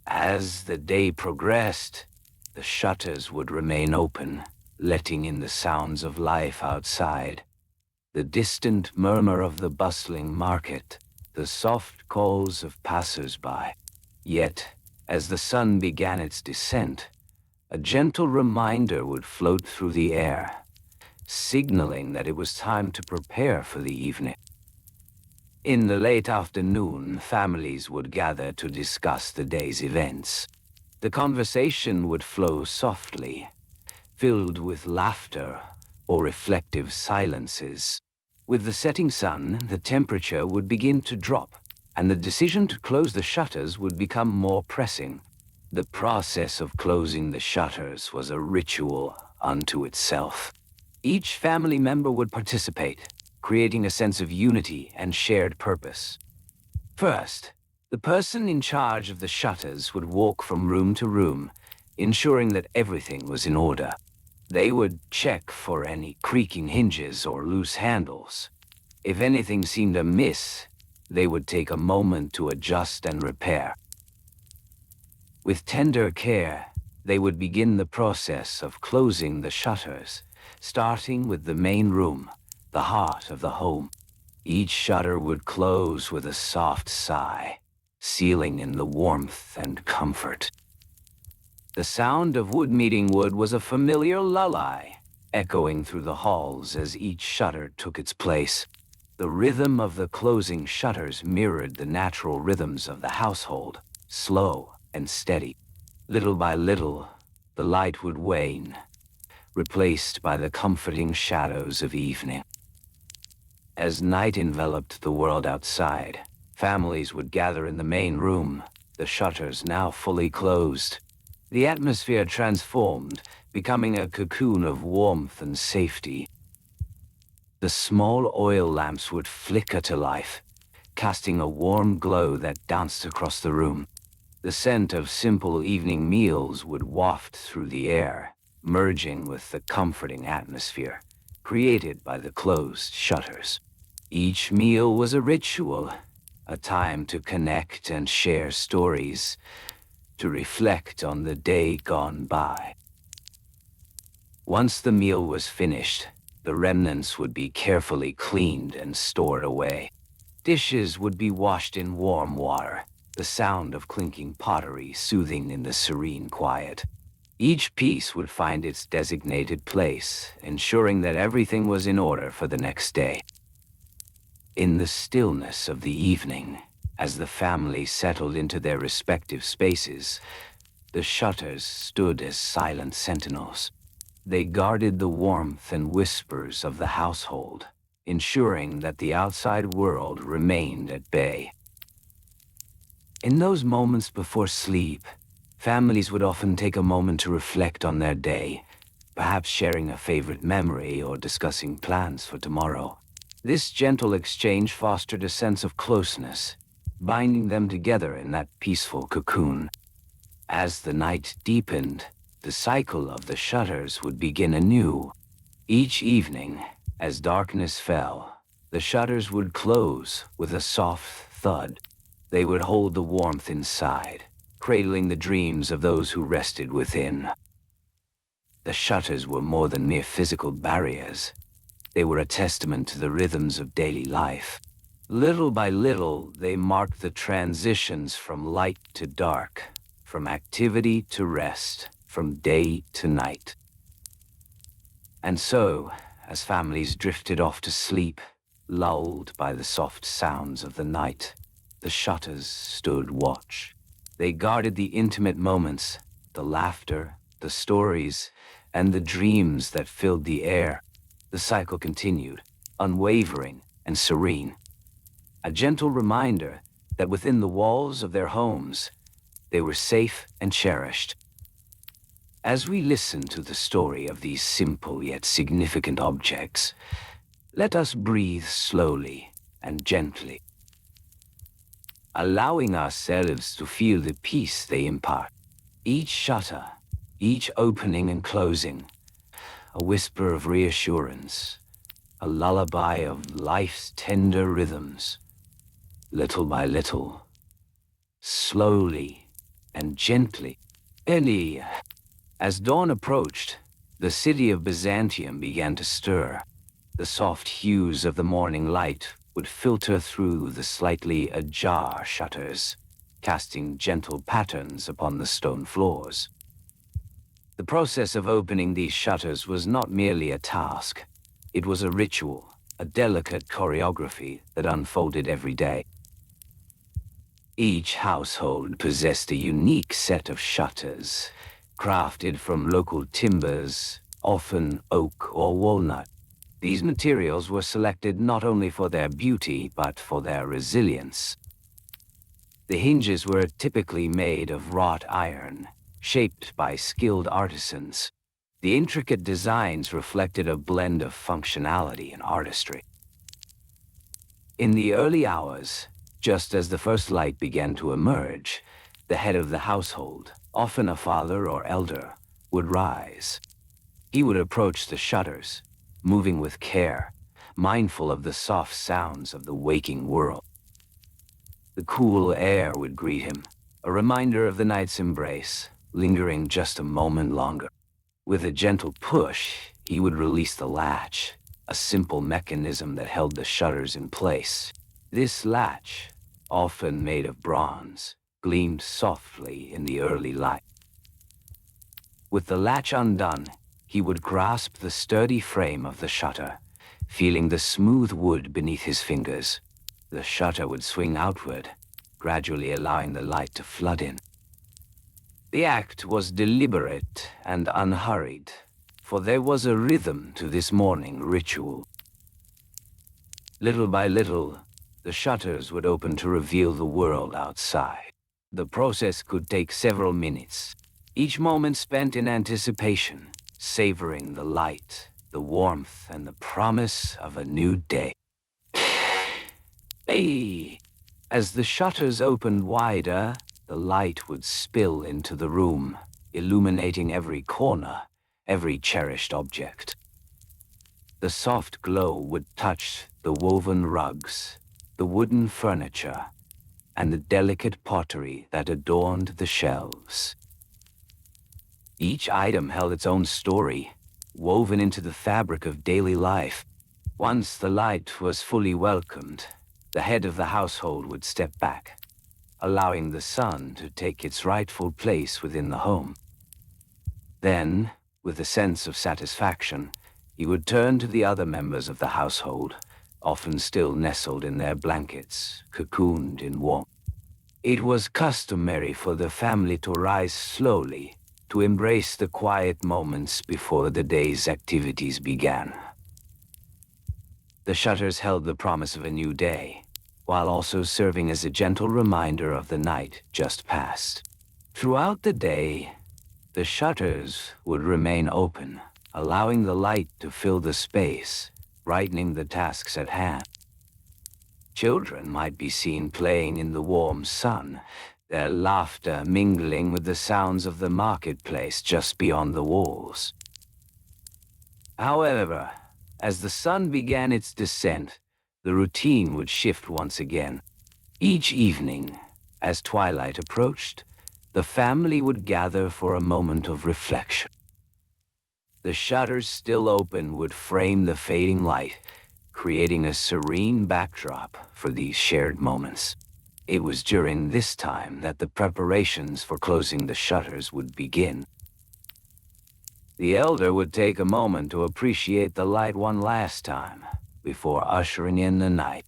Speaker 1: As the day progressed, the shutters would remain open, letting in the sounds of life outside. The distant murmur of the bustling market, the soft calls of passers-by. Yet, as the sun began its descent, a gentle reminder would float through the air, signaling that it was time to prepare for the evening. In the late afternoon, families would gather to discuss the day's events. The conversation would flow softly, filled with laughter or reflective silences. With the setting sun, the temperature would begin to drop, and the decision to close the shutters would become more pressing. The process of closing the shutters was a ritual unto itself. Each family member would participate, creating a sense of unity and shared purpose. First, the person in charge of the shutters would walk from room to room, ensuring that everything was in order. They would check for any creaking hinges or loose handles. If anything seemed amiss, they would take a moment to adjust and repair. With tender care, they would begin the process of closing the shutters, starting with the main room, the heart of the home. Each shutter would close with a soft sigh, sealing in the warmth and comfort. The sound of wood meeting wood was a familiar lullaby, echoing through the halls as each shutter took its place. The rhythm of the closing shutters mirrored the natural rhythms of the household, slow and steady. Little by little, the light would wane, replaced by the comforting shadows of evening. As night enveloped the world outside, families would gather in the main room, the shutters now fully closed. The atmosphere transformed, becoming a cocoon of warmth and safety. The small oil lamps would flicker to life, casting a warm glow that danced across the room. The scent of simple evening meals would waft through the air, merging with the comforting atmosphere created by the closed shutters. Each meal was a ritual, a time to connect and share stories, to reflect on the day gone by. Once the meal was finished, the remnants would be carefully cleaned and stored away. Dishes would be washed in warm water, the sound of clinking pottery soothing in the serene quiet. Each piece would find its designated place, ensuring that everything was in order for the next day. In the stillness of the evening, as the family settled into their respective spaces, the shutters stood as silent sentinels. They guarded the warmth and whispers of the household, ensuring that the outside world remained at bay. In those moments before sleep, families would often take a moment to reflect on their day, perhaps sharing a favorite memory or discussing plans for tomorrow. This gentle exchange fostered a sense of closeness, binding them together in that peaceful cocoon. As the night deepened, the cycle of the shutters would begin anew. Each evening, as darkness fell, the shutters would close with a soft thud. They would hold the warmth inside, cradling the dreams of those who rested within. The shutters were more than mere physical barriers. They were a testament to the rhythms of daily life. Little by little, they marked the transitions from light to dark, from activity to rest, from day to night. And so, as families drifted off to sleep, lulled by the soft sounds of the night, the shutters stood watch. They guarded the intimate moments, the laughter, the stories, and the dreams that filled the air. The cycle continued, unwavering and serene. A gentle reminder that within the walls of their homes, they were safe and cherished. As we listen to the story of these simple yet significant objects, let us breathe slowly and gently, allowing ourselves to feel the peace they impart. Each shutter, each opening and closing, a whisper of reassurance, a lullaby of life's tender rhythms. Little by little, slowly and gently. As dawn approached, the city of Byzantium began to stir. The soft hues of the morning light would filter through the slightly ajar shutters, casting gentle patterns upon the stone floors. The process of opening these shutters was not merely a task. It was a ritual, a delicate choreography that unfolded every day. Each household possessed a unique set of shutters, crafted from local timbers, often oak or walnut. These materials were selected not only for their beauty, but for their resilience. The hinges were typically made of wrought iron, shaped by skilled artisans. The intricate designs reflected a blend of functionality and artistry. In the early hours, just as the first light began to emerge, the head of the household, often a father or elder, would rise. He would approach the shutters, moving with care, mindful of the soft sounds of the waking world. The cool air would greet him, a reminder of the night's embrace, lingering just a moment longer. With a gentle push, he would release the latch, a simple mechanism that held the shutters in place. This latch, often made of bronze, gleamed softly in the early light. With the latch undone, he would grasp the sturdy frame of the shutter, feeling the smooth wood beneath his fingers. The shutter would swing outward, gradually allowing the light to flood in. The act was deliberate and unhurried, for there was a rhythm to this morning ritual. Little by little, the shutters would open to reveal the world outside. The process could take several minutes, each moment spent in anticipation, savoring the light, the warmth, and the promise of a new day. Hey! As the shutters opened wider, the light would spill into the room, illuminating every corner, every cherished object. The soft glow would touch the woven rugs, the wooden furniture, and the delicate pottery that adorned the shelves. Each item held its own story, woven into the fabric of daily life. Once the light was fully welcomed, the head of the household would step back, allowing the sun to take its rightful place within the home. Then, with a sense of satisfaction, he would turn to the other members of the household, often still nestled in their blankets, cocooned in warmth. It was customary for the family to rise slowly, to embrace the quiet moments before the day's activities began. The shutters held the promise of a new day, while also serving as a gentle reminder of the night just past. Throughout the day, the shutters would remain open, allowing the light to fill the space, brightening the tasks at hand. Children might be seen playing in the warm sun, their laughter mingling with the sounds of the marketplace just beyond the walls. However, as the sun began its descent, the routine would shift once again. Each evening, as twilight approached, the family would gather for a moment of reflection. The shutters still open would frame the fading light, creating a serene backdrop for these shared moments. It was during this time that the preparations for closing the shutters would begin. The elder would take a moment to appreciate the light one last time, before ushering in the night.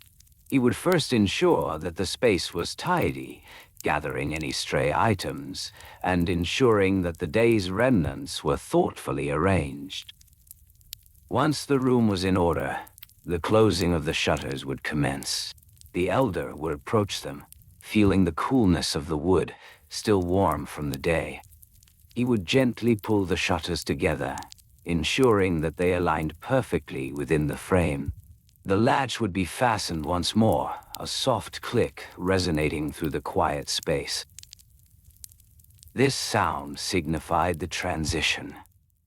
Speaker 1: He would first ensure that the space was tidy, gathering any stray items, and ensuring that the day's remnants were thoughtfully arranged. Once the room was in order, the closing of the shutters would commence. The elder would approach them, feeling the coolness of the wood, still warm from the day. He would gently pull the shutters together, ensuring that they aligned perfectly within the frame. The latch would be fastened once more, a soft click resonating through the quiet space. This sound signified the transition,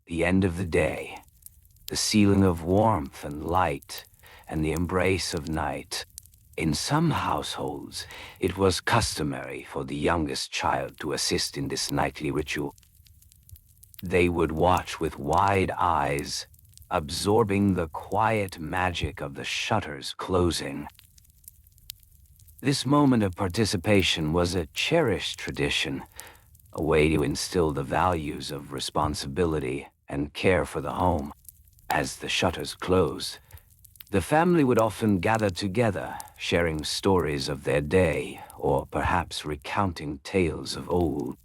Speaker 1: the end of the day, the sealing of warmth and light, and the embrace of night. In some households, it was customary for the youngest child to assist in this nightly ritual. They would watch with wide eyes, absorbing the quiet magic of the shutters closing. This moment of participation was a cherished tradition, a way to instill the values of responsibility and care for the home. As the shutters closed, the family would often gather together, sharing stories of their day, or perhaps recounting tales of old.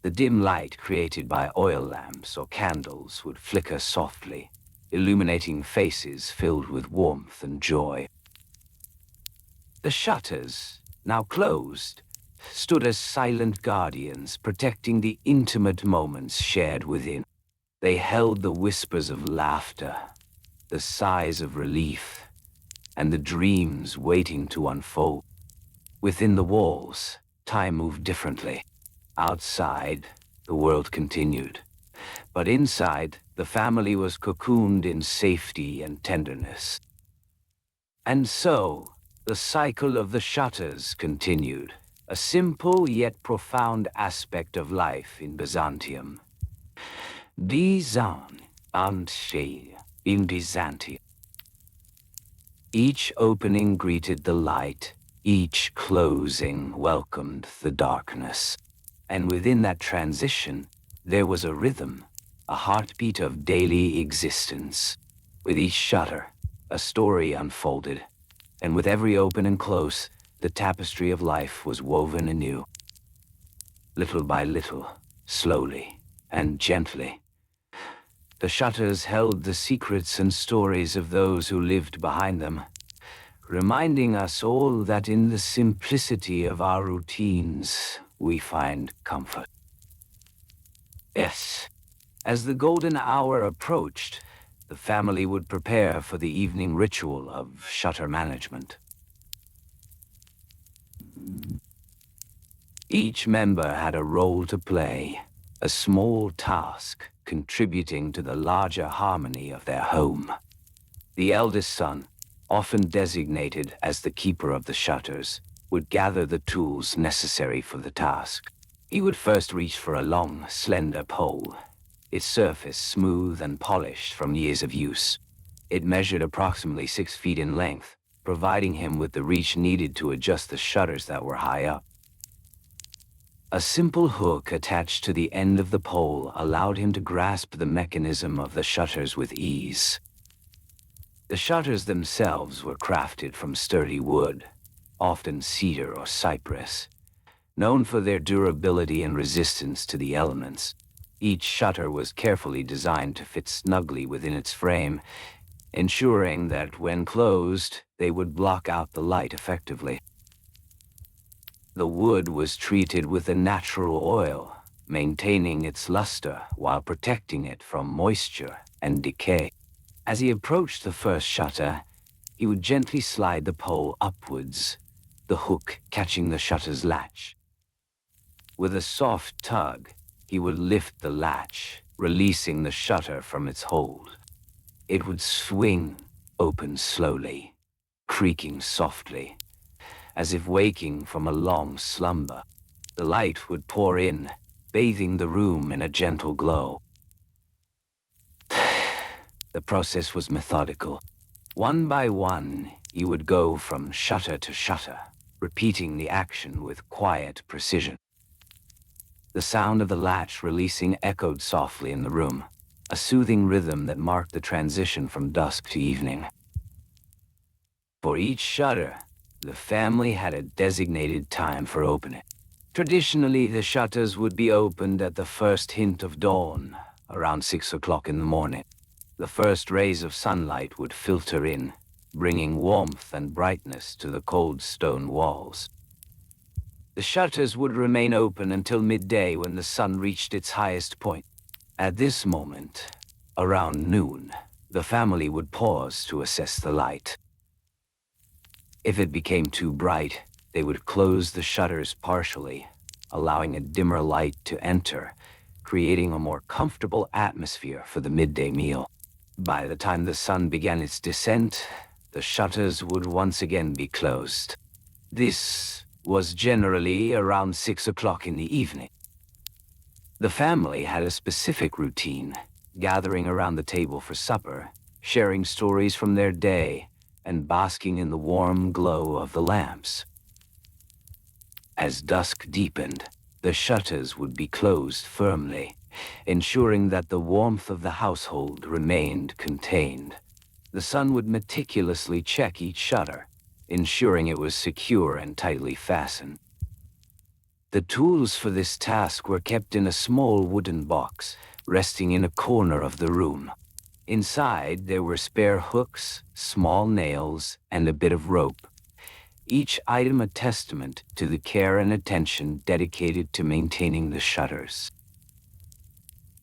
Speaker 1: The dim light created by oil lamps or candles would flicker softly, illuminating faces filled with warmth and joy. The shutters, now closed, stood as silent guardians, protecting the intimate moments shared within. They held the whispers of laughter, the sighs of relief, and the dreams waiting to unfold. Within the walls, time moved differently. Outside, the world continued. But inside, the family was cocooned in safety and tenderness. And so, the cycle of the shutters continued, a simple yet profound aspect of life in Byzantium. In Byzantium. Each opening greeted the light, each closing welcomed the darkness. And within that transition, there was a rhythm, a heartbeat of daily existence. With each shutter, a story unfolded, and with every open and close, the tapestry of life was woven anew. Little by little, slowly and gently, the shutters held the secrets and stories of those who lived behind them, reminding us all that in the simplicity of our routines, we find comfort. Yes, as the golden hour approached, the family would prepare for the evening ritual of shutter management. Each member had a role to play, a small task contributing to the larger harmony of their home. The eldest son, often designated as the keeper of the shutters, would gather the tools necessary for the task. He would first reach for a long, slender pole, its surface smooth and polished from years of use. It measured approximately 6 feet in length, providing him with the reach needed to adjust the shutters that were high up. A simple hook attached to the end of the pole allowed him to grasp the mechanism of the shutters with ease. The shutters themselves were crafted from sturdy wood, often cedar or cypress. Known for their durability and resistance to the elements, each shutter was carefully designed to fit snugly within its frame, ensuring that when closed, they would block out the light effectively. The wood was treated with a natural oil, maintaining its luster while protecting it from moisture and decay. As he approached the first shutter, he would gently slide the pole upwards, the hook catching the shutter's latch. With a soft tug, he would lift the latch, releasing the shutter from its hold. It would swing open slowly, creaking softly, as if waking from a long slumber. The light would pour in, bathing the room in a gentle glow. The process was methodical. One by one, he would go from shutter to shutter, repeating the action with quiet precision. The sound of the latch releasing echoed softly in the room, a soothing rhythm that marked the transition from dusk to evening. For each shutter, the family had a designated time for opening. Traditionally, the shutters would be opened at the first hint of dawn, around 6 o'clock in the morning. The first rays of sunlight would filter in, bringing warmth and brightness to the cold stone walls. The shutters would remain open until midday when the sun reached its highest point. At this moment, around noon, the family would pause to assess the light. If it became too bright, they would close the shutters partially, allowing a dimmer light to enter, creating a more comfortable atmosphere for the midday meal. By the time the sun began its descent, the shutters would once again be closed. This was generally around 6 o'clock in the evening. The family had a specific routine, gathering around the table for supper, sharing stories from their day, and basking in the warm glow of the lamps. As dusk deepened, the shutters would be closed firmly, ensuring that the warmth of the household remained contained. The son would meticulously check each shutter, ensuring it was secure and tightly fastened. The tools for this task were kept in a small wooden box, resting in a corner of the room. Inside, there were spare hooks, small nails, and a bit of rope, each item a testament to the care and attention dedicated to maintaining the shutters.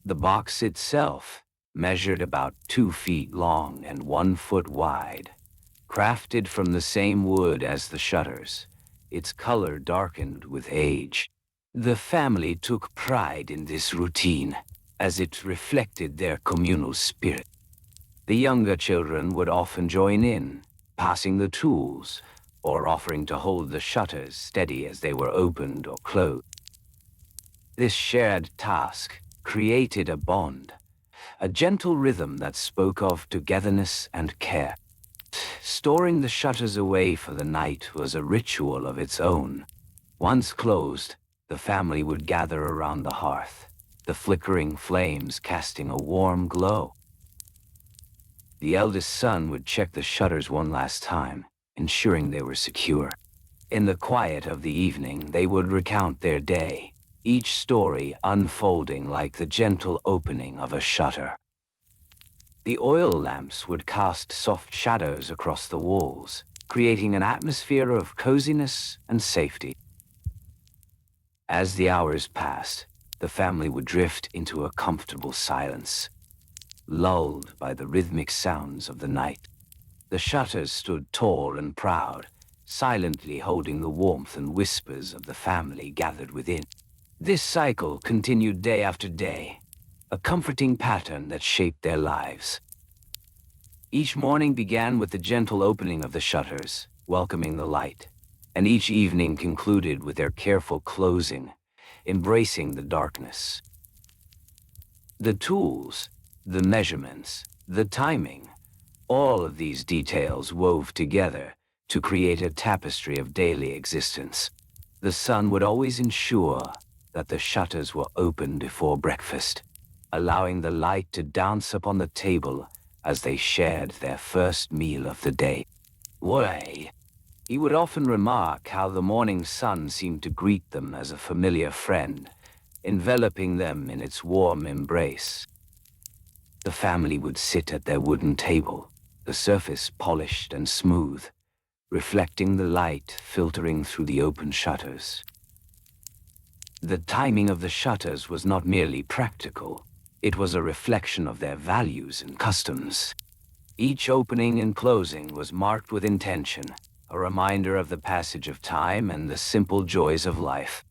Speaker 1: The box itself measured about 2 feet long and 1 foot wide, crafted from the same wood as the shutters, its color darkened with age. The family took pride in this routine, as it reflected their communal spirit. The younger children would often join in, passing the tools, or offering to hold the shutters steady as they were opened or closed. This shared task created a bond, a gentle rhythm that spoke of togetherness and care. Storing the shutters away for the night was a ritual of its own. Once closed, the family would gather around the hearth, the flickering flames casting a warm glow. The eldest son would check the shutters one last time, ensuring they were secure. In the quiet of the evening, they would recount their day, each story unfolding like the gentle opening of a shutter. The oil lamps would cast soft shadows across the walls, creating an atmosphere of coziness and safety. As the hours passed, the family would drift into a comfortable silence, lulled by the rhythmic sounds of the night. The shutters stood tall and proud, silently holding the warmth and whispers of the family gathered within. This cycle continued day after day, a comforting pattern that shaped their lives. Each morning began with the gentle opening of the shutters, welcoming the light, and each evening concluded with their careful closing, embracing the darkness. The tools, the measurements, the timing, all of these details wove together to create a tapestry of daily existence. The sun would always ensure that the shutters were open before breakfast, allowing the light to dance upon the table as they shared their first meal of the day. Why? He would often remark how the morning sun seemed to greet them as a familiar friend, enveloping them in its warm embrace. The family would sit at their wooden table, the surface polished and smooth, reflecting the light filtering through the open shutters. The timing of the shutters was not merely practical, it was a reflection of their values and customs. Each opening and closing was marked with intention, a reminder of the passage of time and the simple joys of life.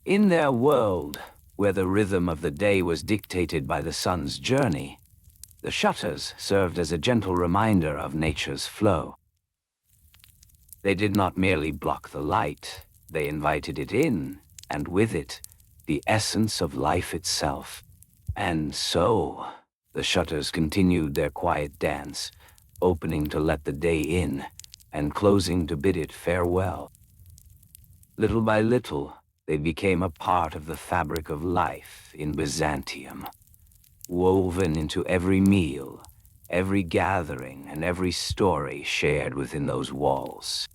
Speaker 1: In their world, where the rhythm of the day was dictated by the sun's journey, the shutters served as a gentle reminder of nature's flow. They did not merely block the light, they invited it in, and with it, the essence of life itself. And so, the shutters continued their quiet dance, opening to let the day in, and closing to bid it farewell. Little by little, they became a part of the fabric of life in Byzantium, woven into every meal, every gathering, and every story shared within those walls.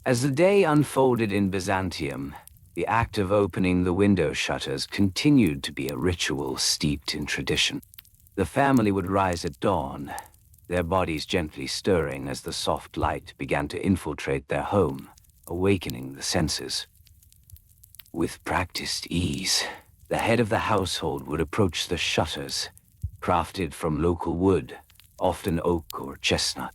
Speaker 1: As the day unfolded in Byzantium, the act of opening the window shutters continued to be a ritual steeped in tradition. The family would rise at dawn, their bodies gently stirring as the soft light began to infiltrate their home, awakening the senses. With practiced ease, the head of the household would approach the shutters, crafted from local wood, often oak or chestnut.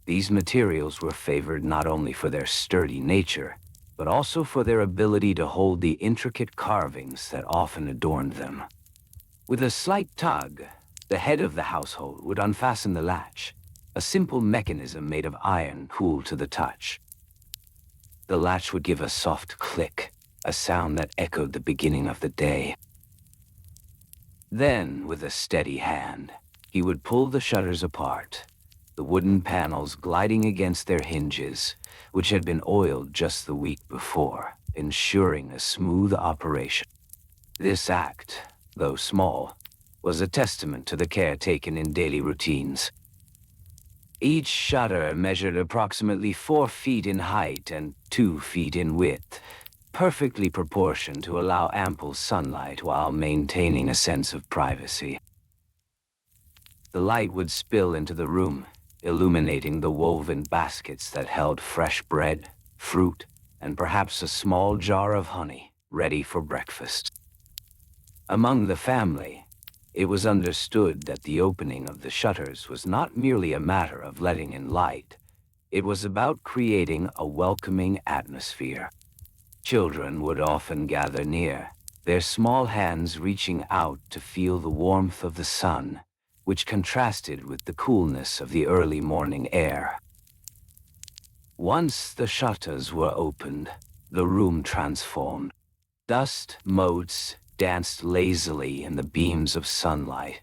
Speaker 1: These materials were favored not only for their sturdy nature, but also for their ability to hold the intricate carvings that often adorned them. With a slight tug, the head of the household would unfasten the latch, a simple mechanism made of iron cool to the touch. The latch would give a soft click, a sound that echoed the beginning of the day. Then, with a steady hand, he would pull the shutters apart, the wooden panels gliding against their hinges, which had been oiled just the week before, ensuring a smooth operation. This act, though small, was a testament to the care taken in daily routines. Each shutter measured approximately 4 feet in height and 2 feet in width, perfectly proportioned to allow ample sunlight while maintaining a sense of privacy. The light would spill into the room, illuminating the woven baskets that held fresh bread, fruit, and perhaps a small jar of honey, ready for breakfast. Among the family, it was understood that the opening of the shutters was not merely a matter of letting in light. It was about creating a welcoming atmosphere. Children would often gather near, their small hands reaching out to feel the warmth of the sun, which contrasted with the coolness of the early morning air. Once the shutters were opened, the room transformed. Dust motes danced lazily in the beams of sunlight,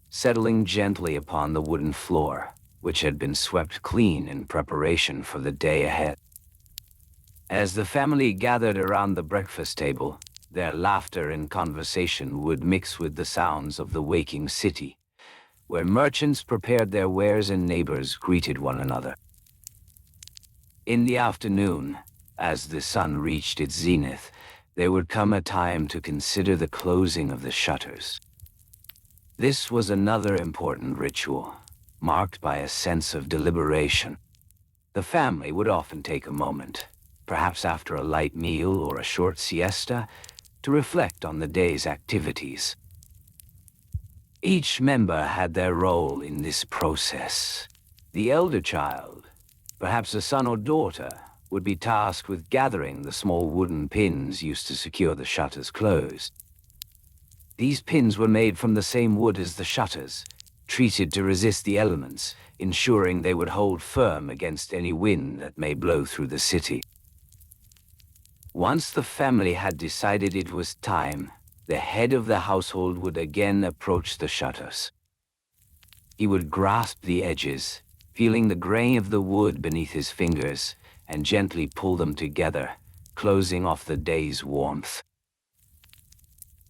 Speaker 1: settling gently upon the wooden floor, which had been swept clean in preparation for the day ahead. As the family gathered around the breakfast table, their laughter and conversation would mix with the sounds of the waking city, where merchants prepared their wares and neighbors greeted one another. In the afternoon, as the sun reached its zenith, there would come a time to consider the closing of the shutters. This was another important ritual, marked by a sense of deliberation. The family would often take a moment, perhaps after a light meal or a short siesta, to reflect on the day's activities. Each member had their role in this process. The elder child, perhaps a son or daughter, would be tasked with gathering the small wooden pins used to secure the shutters closed. These pins were made from the same wood as the shutters, treated to resist the elements, ensuring they would hold firm against any wind that may blow through the city. Once the family had decided it was time, the head of the household would again approach the shutters. He would grasp the edges, feeling the grain of the wood beneath his fingers, and gently pull them together, closing off the day's warmth.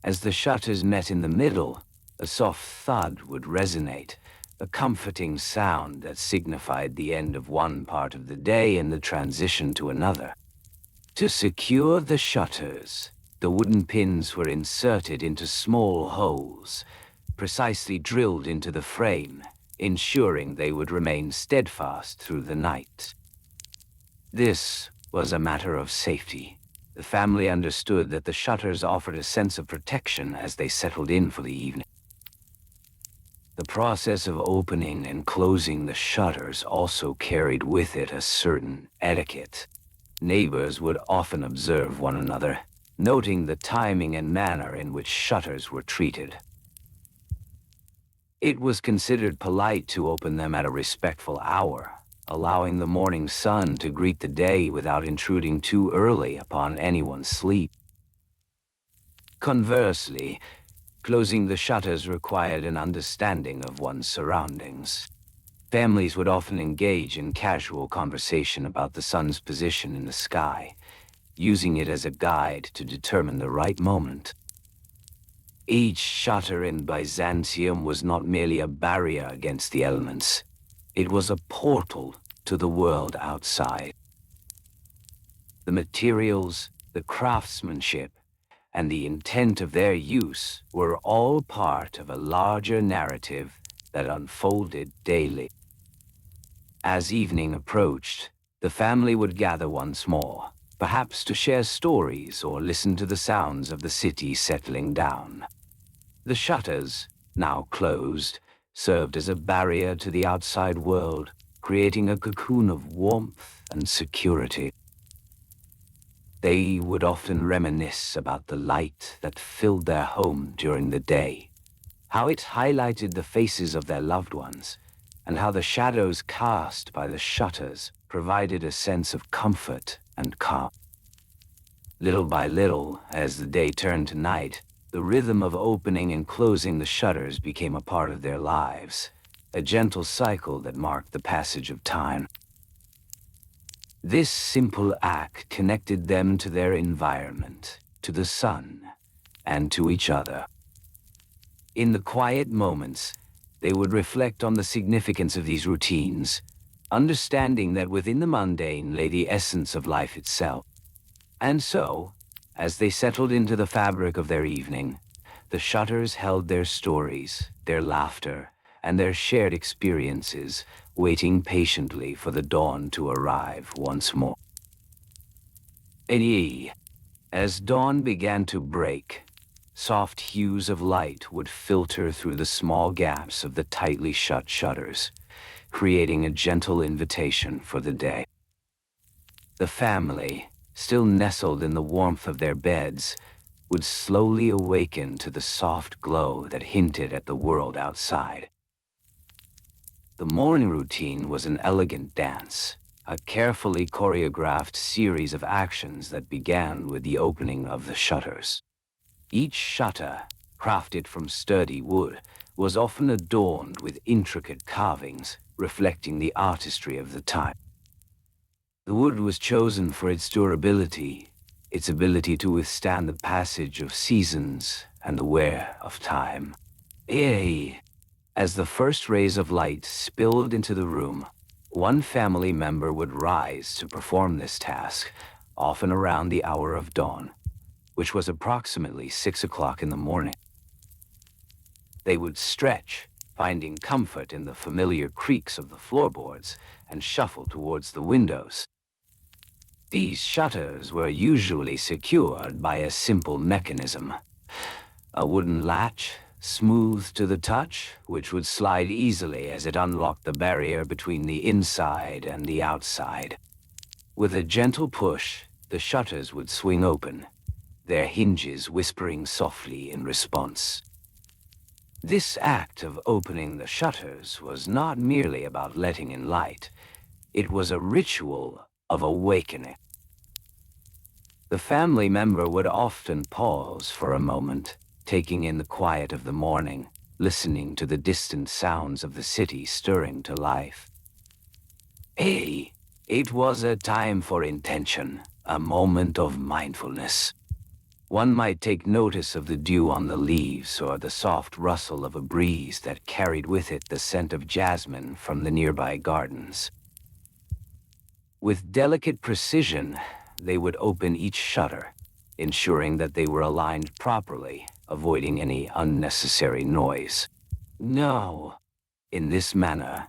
Speaker 1: As the shutters met in the middle, a soft thud would resonate, a comforting sound that signified the end of one part of the day and the transition to another. To secure the shutters, the wooden pins were inserted into small holes, precisely drilled into the frame, ensuring they would remain steadfast through the night. This was a matter of safety. The family understood that the shutters offered a sense of protection as they settled in for the evening. The process of opening and closing the shutters also carried with it a certain etiquette. Neighbors would often observe one another, noting the timing and manner in which shutters were treated. It was considered polite to open them at a respectful hour, allowing the morning sun to greet the day without intruding too early upon anyone's sleep. Conversely, closing the shutters required an understanding of one's surroundings. Families would often engage in casual conversation about the sun's position in the sky, using it as a guide to determine the right moment. Each shutter in Byzantium was not merely a barrier against the elements. It was a portal to the world outside. The materials, the craftsmanship, and the intent of their use were all part of a larger narrative that unfolded daily. As evening approached, the family would gather once more, perhaps to share stories or listen to the sounds of the city settling down. The shutters, now closed, served as a barrier to the outside world, creating a cocoon of warmth and security. They would often reminisce about the light that filled their home during the day, how it highlighted the faces of their loved ones, and how the shadows cast by the shutters provided a sense of comfort and calm. Little by little, as the day turned to night, the rhythm of opening and closing the shutters became a part of their lives, a gentle cycle that marked the passage of time. This simple act connected them to their environment, to the sun, and to each other. In the quiet moments, they would reflect on the significance of these routines, understanding that within the mundane lay the essence of life itself. And so, as they settled into the fabric of their evening, the shutters held their stories, their laughter, and their shared experiences, waiting patiently for the dawn to arrive once more. And as dawn began to break, soft hues of light would filter through the small gaps of the tightly shut shutters, creating a gentle invitation for the day. The family, still nestled in the warmth of their beds, would slowly awaken to the soft glow that hinted at the world outside. The morning routine was an elegant dance, a carefully choreographed series of actions that began with the opening of the shutters. Each shutter, crafted from sturdy wood, was often adorned with intricate carvings, reflecting the artistry of the time. The wood was chosen for its durability, its ability to withstand the passage of seasons and the wear of time. As the first rays of light spilled into the room, one family member would rise to perform this task, often around the hour of dawn, which was approximately 6 o'clock in the morning. They would stretch, finding comfort in the familiar creaks of the floorboards, and shuffle towards the windows. These shutters were usually secured by a simple mechanism, a wooden latch smooth to the touch, which would slide easily as it unlocked the barrier between the inside and the outside. With a gentle push, the shutters would swing open, their hinges whispering softly in response. This act of opening the shutters was not merely about letting in light. It was a ritual of awakening. The family member would often pause for a moment, taking in the quiet of the morning, listening to the distant sounds of the city stirring to life. It was a time for intention, a moment of mindfulness. One might take notice of the dew on the leaves or the soft rustle of a breeze that carried with it the scent of jasmine from the nearby gardens. With delicate precision, they would open each shutter, ensuring that they were aligned properly, avoiding any unnecessary noise. No. In this manner,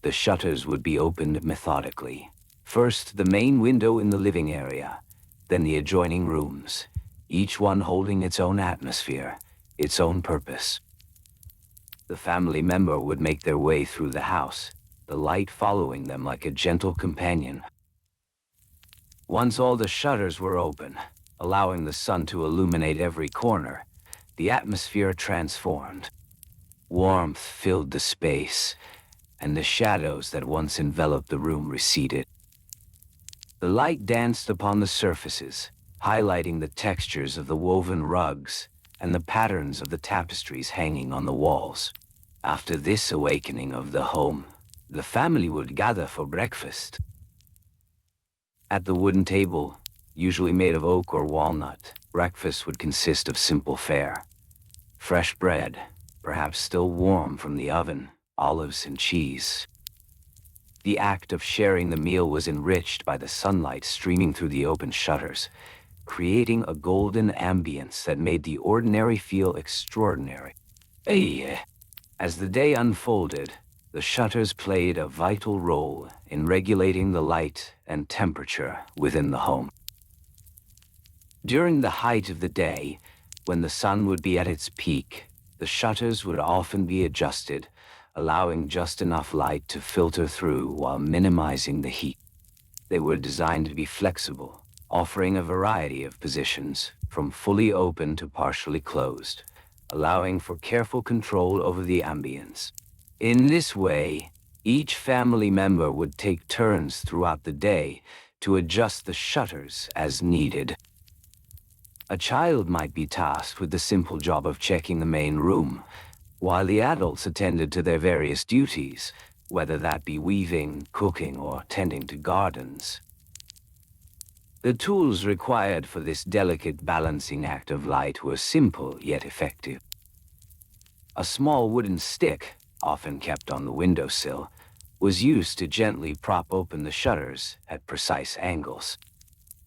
Speaker 1: the shutters would be opened methodically. First, the main window in the living area, then the adjoining rooms, each one holding its own atmosphere, its own purpose. The family member would make their way through the house, the light following them like a gentle companion. Once all the shutters were open, allowing the sun to illuminate every corner, the atmosphere transformed. Warmth filled the space, and the shadows that once enveloped the room receded. The light danced upon the surfaces, highlighting the textures of the woven rugs and the patterns of the tapestries hanging on the walls. After this awakening of the home, the family would gather for breakfast. At the wooden table, usually made of oak or walnut, breakfast would consist of simple fare. Fresh bread, perhaps still warm from the oven, olives and cheese. The act of sharing the meal was enriched by the sunlight streaming through the open shutters, creating a golden ambience that made the ordinary feel extraordinary. As the day unfolded, the shutters played a vital role in regulating the light and temperature within the home. During the height of the day, when the sun would be at its peak, the shutters would often be adjusted, allowing just enough light to filter through while minimizing the heat. They were designed to be flexible, offering a variety of positions, from fully open to partially closed, allowing for careful control over the ambience. In this way, each family member would take turns throughout the day to adjust the shutters as needed. A child might be tasked with the simple job of checking the main room, while the adults attended to their various duties, whether that be weaving, cooking, or tending to gardens. The tools required for this delicate balancing act of light were simple yet effective. A small wooden stick, often kept on the windowsill, was used to gently prop open the shutters at precise angles.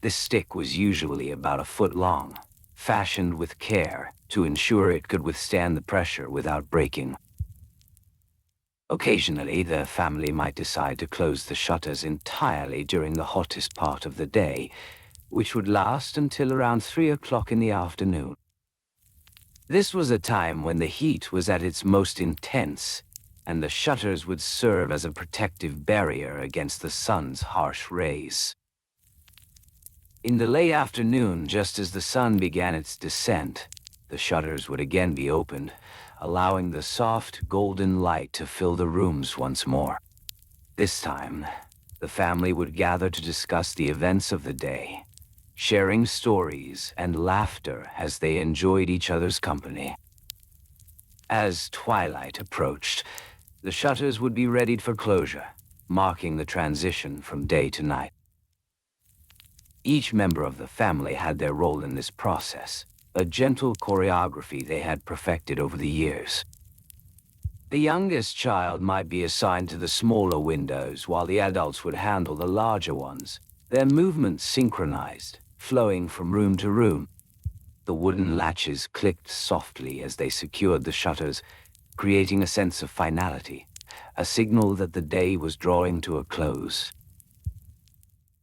Speaker 1: This stick was usually about a foot long, fashioned with care to ensure it could withstand the pressure without breaking. Occasionally, the family might decide to close the shutters entirely during the hottest part of the day, which would last until around 3 o'clock in the afternoon. This was a time when the heat was at its most intense, and the shutters would serve as a protective barrier against the sun's harsh rays. In the late afternoon, just as the sun began its descent, the shutters would again be opened, allowing the soft, golden light to fill the rooms once more. This time, the family would gather to discuss the events of the day, sharing stories and laughter as they enjoyed each other's company. As twilight approached, the shutters would be readied for closure, marking the transition from day to night. Each member of the family had their role in this process, a gentle choreography they had perfected over the years. The youngest child might be assigned to the smaller windows, while the adults would handle the larger ones, their movements synchronized, flowing from room to room. The wooden latches clicked softly as they secured the shutters, creating a sense of finality, a signal that the day was drawing to a close.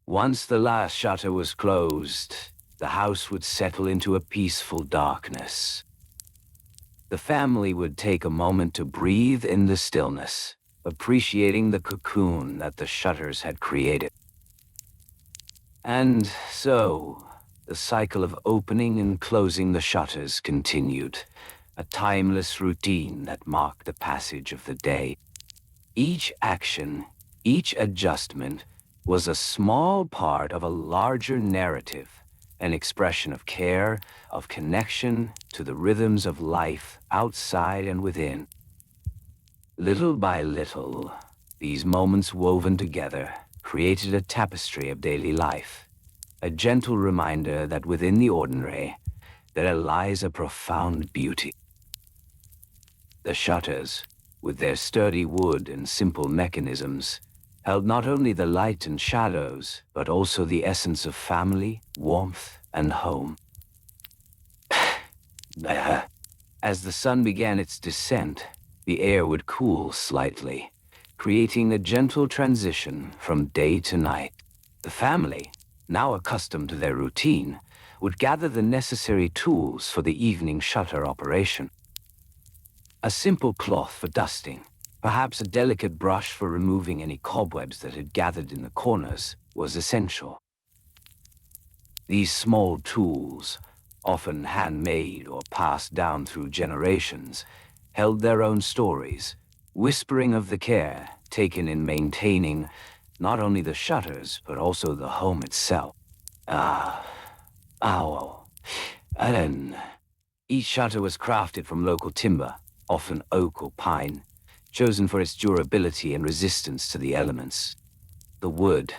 Speaker 1: Once the last shutter was closed, the house would settle into a peaceful darkness. The family would take a moment to breathe in the stillness, appreciating the cocoon that the shutters had created. And so, the cycle of opening and closing the shutters continued, a timeless routine that marked the passage of the day. Each action, each adjustment, was a small part of a larger narrative, an expression of care, of connection to the rhythms of life outside and within. Little by little, these moments woven together created a tapestry of daily life, a gentle reminder that within the ordinary, there lies a profound beauty. The shutters, with their sturdy wood and simple mechanisms, held not only the light and shadows, but also the essence of family, warmth, and home. As the sun began its descent, the air would cool slightly, creating a gentle transition from day to night. The family, now accustomed to their routine, would gather the necessary tools for the evening shutter operation. A simple cloth for dusting, perhaps a delicate brush for removing any cobwebs that had gathered in the corners, was essential. These small tools, often handmade or passed down through generations, held their own stories, whispering of the care taken in maintaining not only the shutters, but also the home itself. Ah, ow. And each shutter was crafted from local timber, often oak or pine, chosen for its durability and resistance to the elements. The wood,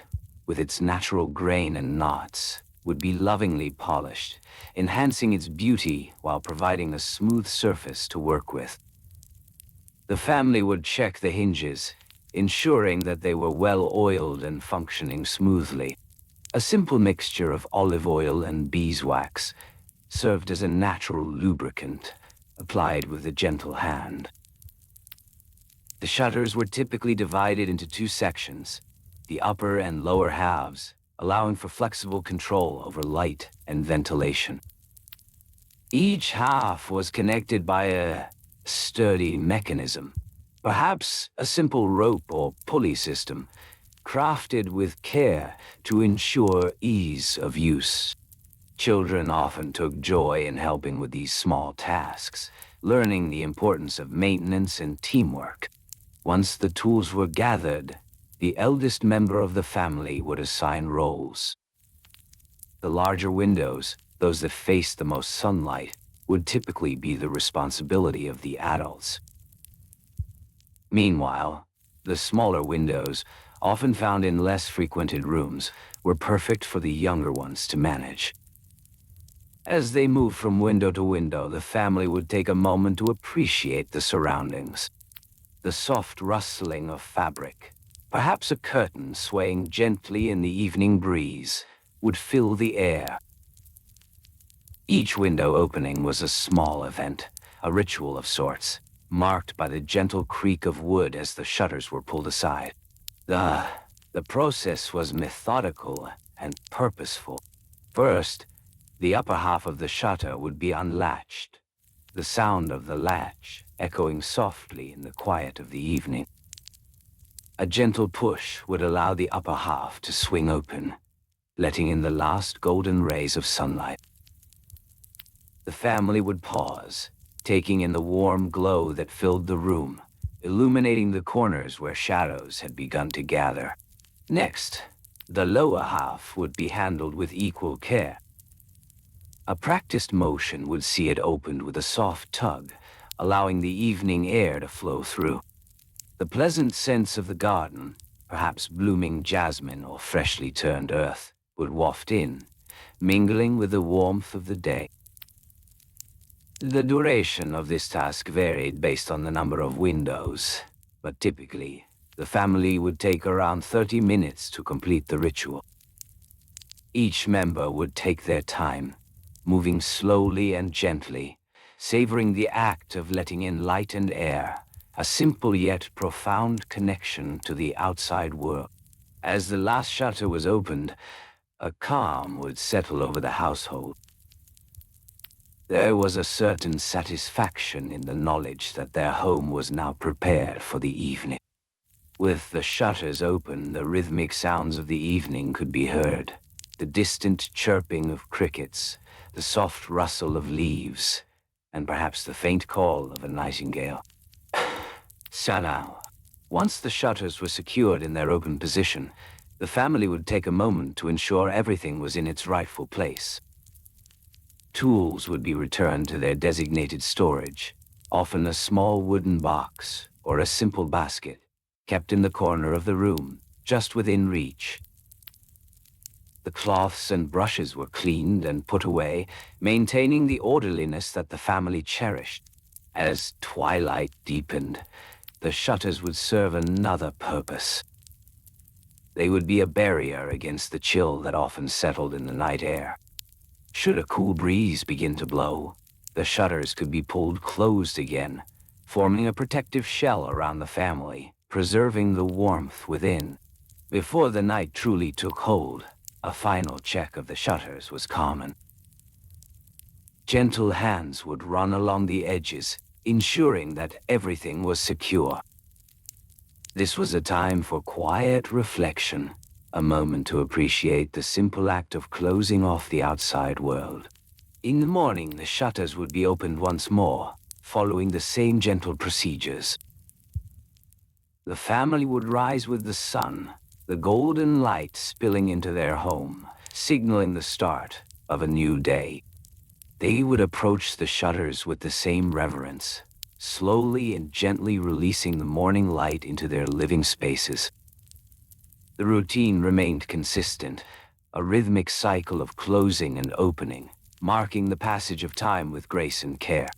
Speaker 1: with its natural grain and knots, would be lovingly polished, enhancing its beauty while providing a smooth surface to work with. The family would check the hinges, ensuring that they were well oiled and functioning smoothly. A simple mixture of olive oil and beeswax served as a natural lubricant, applied with a gentle hand. The shutters were typically divided into two sections, the upper and lower halves, allowing for flexible control over light and ventilation. Each half was connected by a sturdy mechanism, perhaps a simple rope or pulley system, crafted with care to ensure ease of use. Children often took joy in helping with these small tasks, learning the importance of maintenance and teamwork. Once the tools were gathered, the eldest member of the family would assign roles. The larger windows, those that faced the most sunlight, would typically be the responsibility of the adults. Meanwhile, the smaller windows, often found in less frequented rooms, were perfect for the younger ones to manage. As they moved from window to window, the family would take a moment to appreciate the surroundings. The soft rustling of fabric, perhaps a curtain swaying gently in the evening breeze, would fill the air. Each window opening was a small event, a ritual of sorts, marked by the gentle creak of wood as the shutters were pulled aside. The process was methodical and purposeful. First, the upper half of the shutter would be unlatched, the sound of the latch echoing softly in the quiet of the evening. A gentle push would allow the upper half to swing open, letting in the last golden rays of sunlight. The family would pause, taking in the warm glow that filled the room, illuminating the corners where shadows had begun to gather. Next, the lower half would be handled with equal care. A practiced motion would see it opened with a soft tug, allowing the evening air to flow through. The pleasant scents of the garden, perhaps blooming jasmine or freshly turned earth, would waft in, mingling with the warmth of the day. The duration of this task varied based on the number of windows, but typically, the family would take around 30 minutes to complete the ritual. Each member would take their time, moving slowly and gently, savoring the act of letting in light and air, a simple yet profound connection to the outside world. As the last shutter was opened, a calm would settle over the household. There was a certain satisfaction in the knowledge that their home was now prepared for the evening. With the shutters open, the rhythmic sounds of the evening could be heard. The distant chirping of crickets, the soft rustle of leaves, and perhaps the faint call of a nightingale. So now, once the shutters were secured in their open position, the family would take a moment to ensure everything was in its rightful place. Tools would be returned to their designated storage, often a small wooden box or a simple basket, kept in the corner of the room, just within reach. The cloths and brushes were cleaned and put away, maintaining the orderliness that the family cherished. As twilight deepened, the shutters would serve another purpose. They would be a barrier against the chill that often settled in the night air. Should a cool breeze begin to blow, the shutters could be pulled closed again, forming a protective shell around the family, preserving the warmth within. Before the night truly took hold, a final check of the shutters was common. Gentle hands would run along the edges, ensuring that everything was secure. This was a time for quiet reflection, a moment to appreciate the simple act of closing off the outside world. In the morning, the shutters would be opened once more, following the same gentle procedures. The family would rise with the sun, the golden light spilling into their home, signaling the start of a new day. They would approach the shutters with the same reverence, slowly and gently releasing the morning light into their living spaces. The routine remained consistent, a rhythmic cycle of closing and opening, marking the passage of time with grace and care.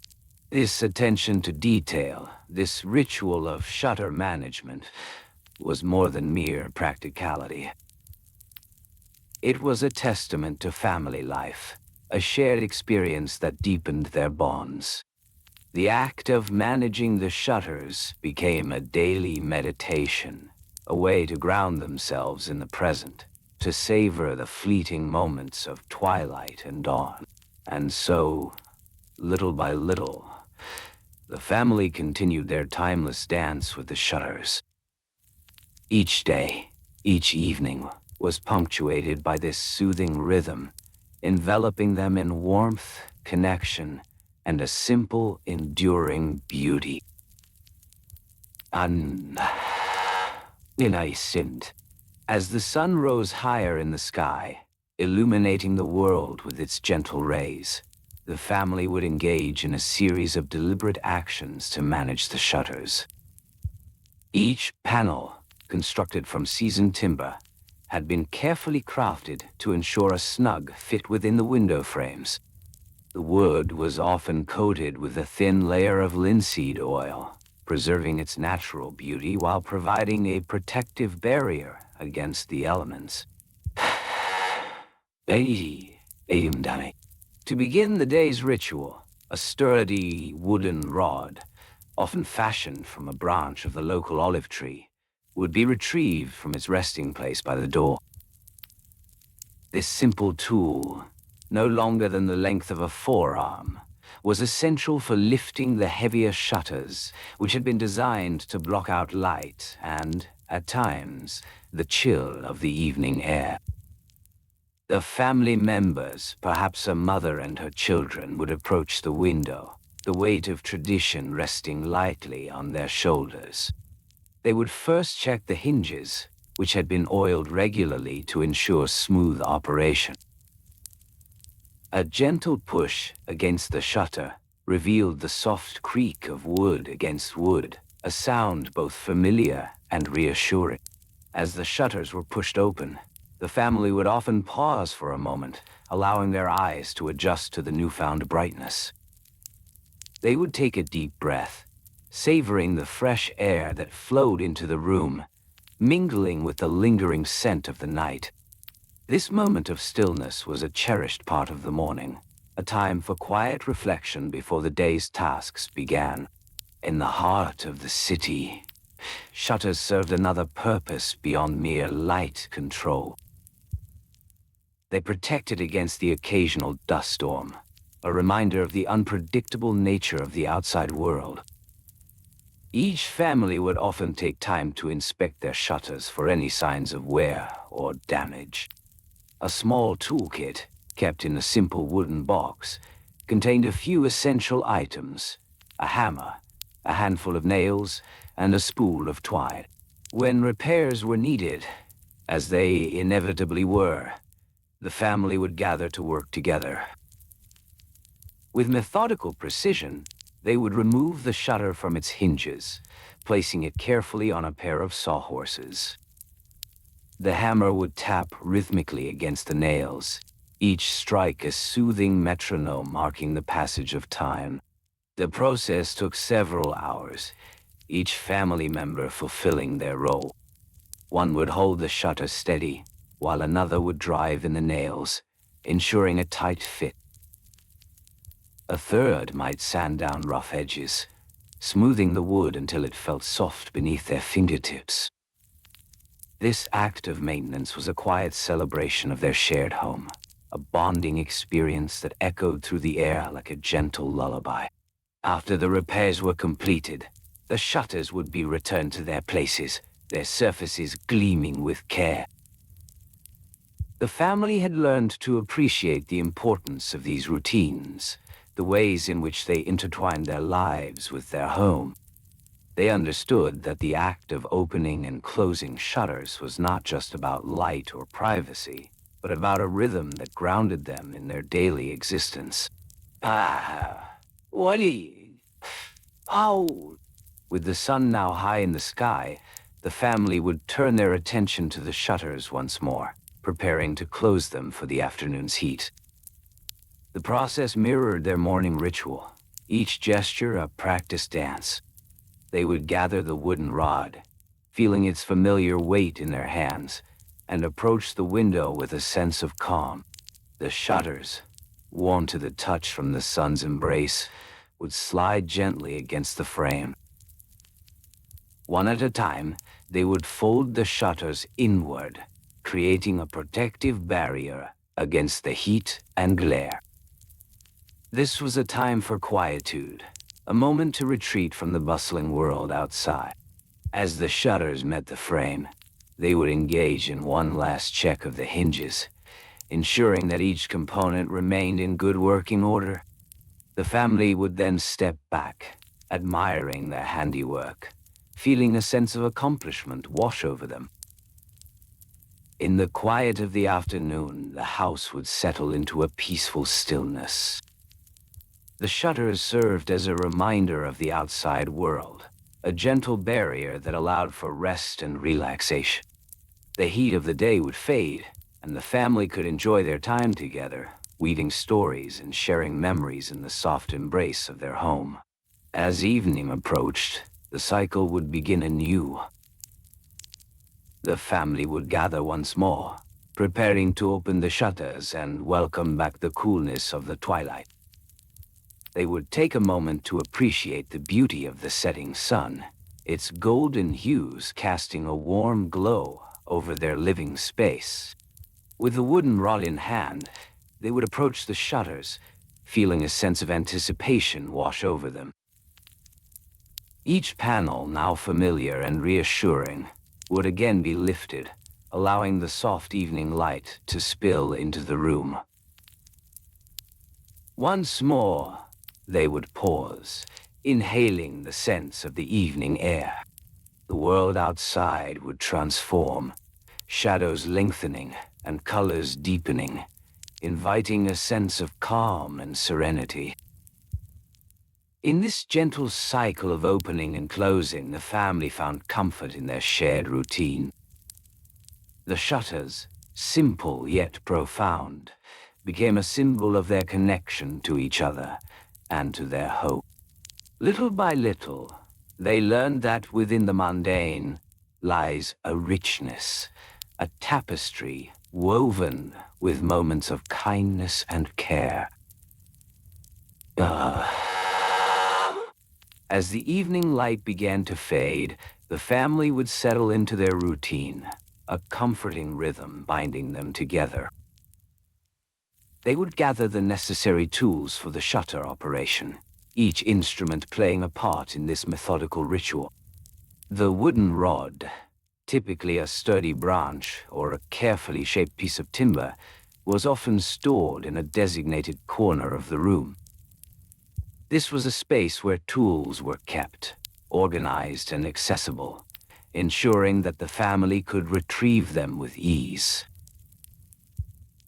Speaker 1: This attention to detail, this ritual of shutter management, was more than mere practicality. It was a testament to family life, a shared experience that deepened their bonds. The act of managing the shutters became a daily meditation, a way to ground themselves in the present, to savor the fleeting moments of twilight and dawn. And so, little by little, the family continued their timeless dance with the shutters. Each day, each evening, was punctuated by this soothing rhythm, enveloping them in warmth, connection, and a simple, enduring beauty. Innocent. As the sun rose higher in the sky, illuminating the world with its gentle rays, the family would engage in a series of deliberate actions to manage the shutters. Each panel, constructed from seasoned timber, had been carefully crafted to ensure a snug fit within the window frames. The wood was often coated with a thin layer of linseed oil, preserving its natural beauty while providing a protective barrier against the elements. To begin the day's ritual, a sturdy wooden rod, often fashioned from a branch of the local olive tree, would be retrieved from its resting place by the door. This simple tool, no longer than the length of a forearm, was essential for lifting the heavier shutters, which had been designed to block out light and, at times, the chill of the evening air. The family members, perhaps a mother and her children, would approach the window, the weight of tradition resting lightly on their shoulders. They would first check the hinges, which had been oiled regularly to ensure smooth operation. A gentle push against the shutter revealed the soft creak of wood against wood, a sound both familiar and reassuring. As the shutters were pushed open, the family would often pause for a moment, allowing their eyes to adjust to the newfound brightness. They would take a deep breath, savoring the fresh air that flowed into the room, mingling with the lingering scent of the night. This moment of stillness was a cherished part of the morning, a time for quiet reflection before the day's tasks began. In the heart of the city, shutters served another purpose beyond mere light control. They protected against the occasional dust storm, a reminder of the unpredictable nature of the outside world. Each family would often take time to inspect their shutters for any signs of wear or damage. A small toolkit, kept in a simple wooden box, contained a few essential items: a hammer, a handful of nails, and a spool of twine. When repairs were needed, as they inevitably were, the family would gather to work together. With methodical precision, they would remove the shutter from its hinges, placing it carefully on a pair of sawhorses. The hammer would tap rhythmically against the nails, each strike a soothing metronome marking the passage of time. The process took several hours, each family member fulfilling their role. One would hold the shutter steady, while another would drive in the nails, ensuring a tight fit. A third might sand down rough edges, smoothing the wood until it felt soft beneath their fingertips. This act of maintenance was a quiet celebration of their shared home, a bonding experience that echoed through the air like a gentle lullaby. After the repairs were completed, the shutters would be returned to their places, their surfaces gleaming with care. The family had learned to appreciate the importance of these routines, the ways in which they intertwined their lives with their home. They understood that the act of opening and closing shutters was not just about light or privacy, but about a rhythm that grounded them in their daily existence. What are you? Oh! With the sun now high in the sky, the family would turn their attention to the shutters once more, preparing to close them for the afternoon's heat. The process mirrored their morning ritual, each gesture a practiced dance. They would gather the wooden rod, feeling its familiar weight in their hands, and approach the window with a sense of calm. The shutters, warm to the touch from the sun's embrace, would slide gently against the frame. One at a time, they would fold the shutters inward, creating a protective barrier against the heat and glare. This was a time for quietude, a moment to retreat from the bustling world outside. As the shutters met the frame, they would engage in one last check of the hinges, ensuring that each component remained in good working order. The family would then step back, admiring their handiwork, feeling a sense of accomplishment wash over them. In the quiet of the afternoon, the house would settle into a peaceful stillness. The shutters served as a reminder of the outside world, a gentle barrier that allowed for rest and relaxation. The heat of the day would fade, and the family could enjoy their time together, weaving stories and sharing memories in the soft embrace of their home. As evening approached, the cycle would begin anew. The family would gather once more, preparing to open the shutters and welcome back the coolness of the twilight. They would take a moment to appreciate the beauty of the setting sun, its golden hues casting a warm glow over their living space. With the wooden rod in hand, they would approach the shutters, feeling a sense of anticipation wash over them. Each panel, now familiar and reassuring, would again be lifted, allowing the soft evening light to spill into the room. Once more, they would pause, inhaling the sense of the evening air. The world outside would transform, shadows lengthening and colors deepening, inviting a sense of calm and serenity. In this gentle cycle of opening and closing, the family found comfort in their shared routine. The shutters, simple yet profound, became a symbol of their connection to each other and to their hope. Little by little, they learned that within the mundane lies a richness, a tapestry woven with moments of kindness and care. As the evening light began to fade, the family would settle into their routine, a comforting rhythm binding them together. They would gather the necessary tools for the shutter operation, each instrument playing a part in this methodical ritual. The wooden rod, typically a sturdy branch or a carefully shaped piece of timber, was often stored in a designated corner of the room. This was a space where tools were kept, organized and accessible, ensuring that the family could retrieve them with ease.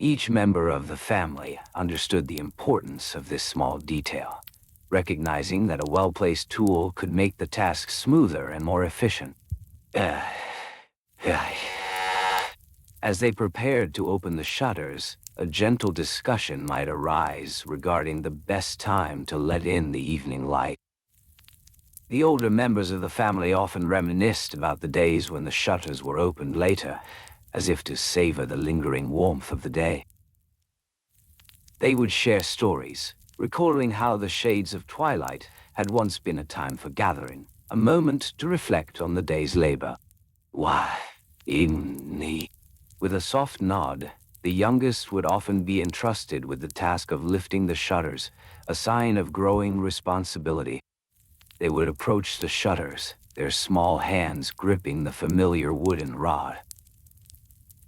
Speaker 1: Each member of the family understood the importance of this small detail, recognizing that a well-placed tool could make the task smoother and more efficient. As they prepared to open the shutters, a gentle discussion might arise regarding the best time to let in the evening light. The older members of the family often reminisced about the days when the shutters were opened later, as if to savor the lingering warmth of the day. They would share stories, recalling how the shades of twilight had once been a time for gathering, a moment to reflect on the day's labor. Why, with a soft nod, the youngest would often be entrusted with the task of lifting the shutters, a sign of growing responsibility. They would approach the shutters, their small hands gripping the familiar wooden rod.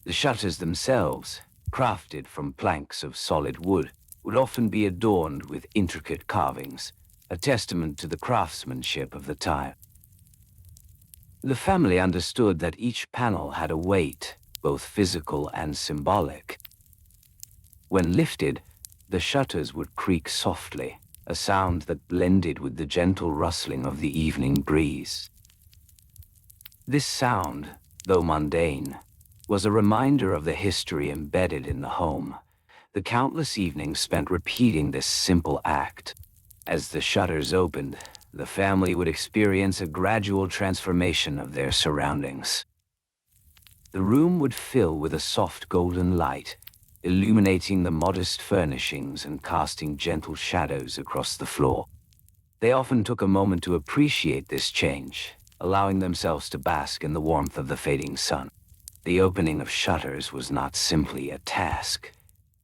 Speaker 1: The shutters themselves, crafted from planks of solid wood, would often be adorned with intricate carvings, a testament to the craftsmanship of the time. The family understood that each panel had a weight, both physical and symbolic. When lifted, the shutters would creak softly, a sound that blended with the gentle rustling of the evening breeze. This sound, though mundane, was a reminder of the history embedded in the home, the countless evenings spent repeating this simple act. As the shutters opened, the family would experience a gradual transformation of their surroundings. The room would fill with a soft golden light, illuminating the modest furnishings and casting gentle shadows across the floor. They often took a moment to appreciate this change, allowing themselves to bask in the warmth of the fading sun. The opening of shutters was not simply a task.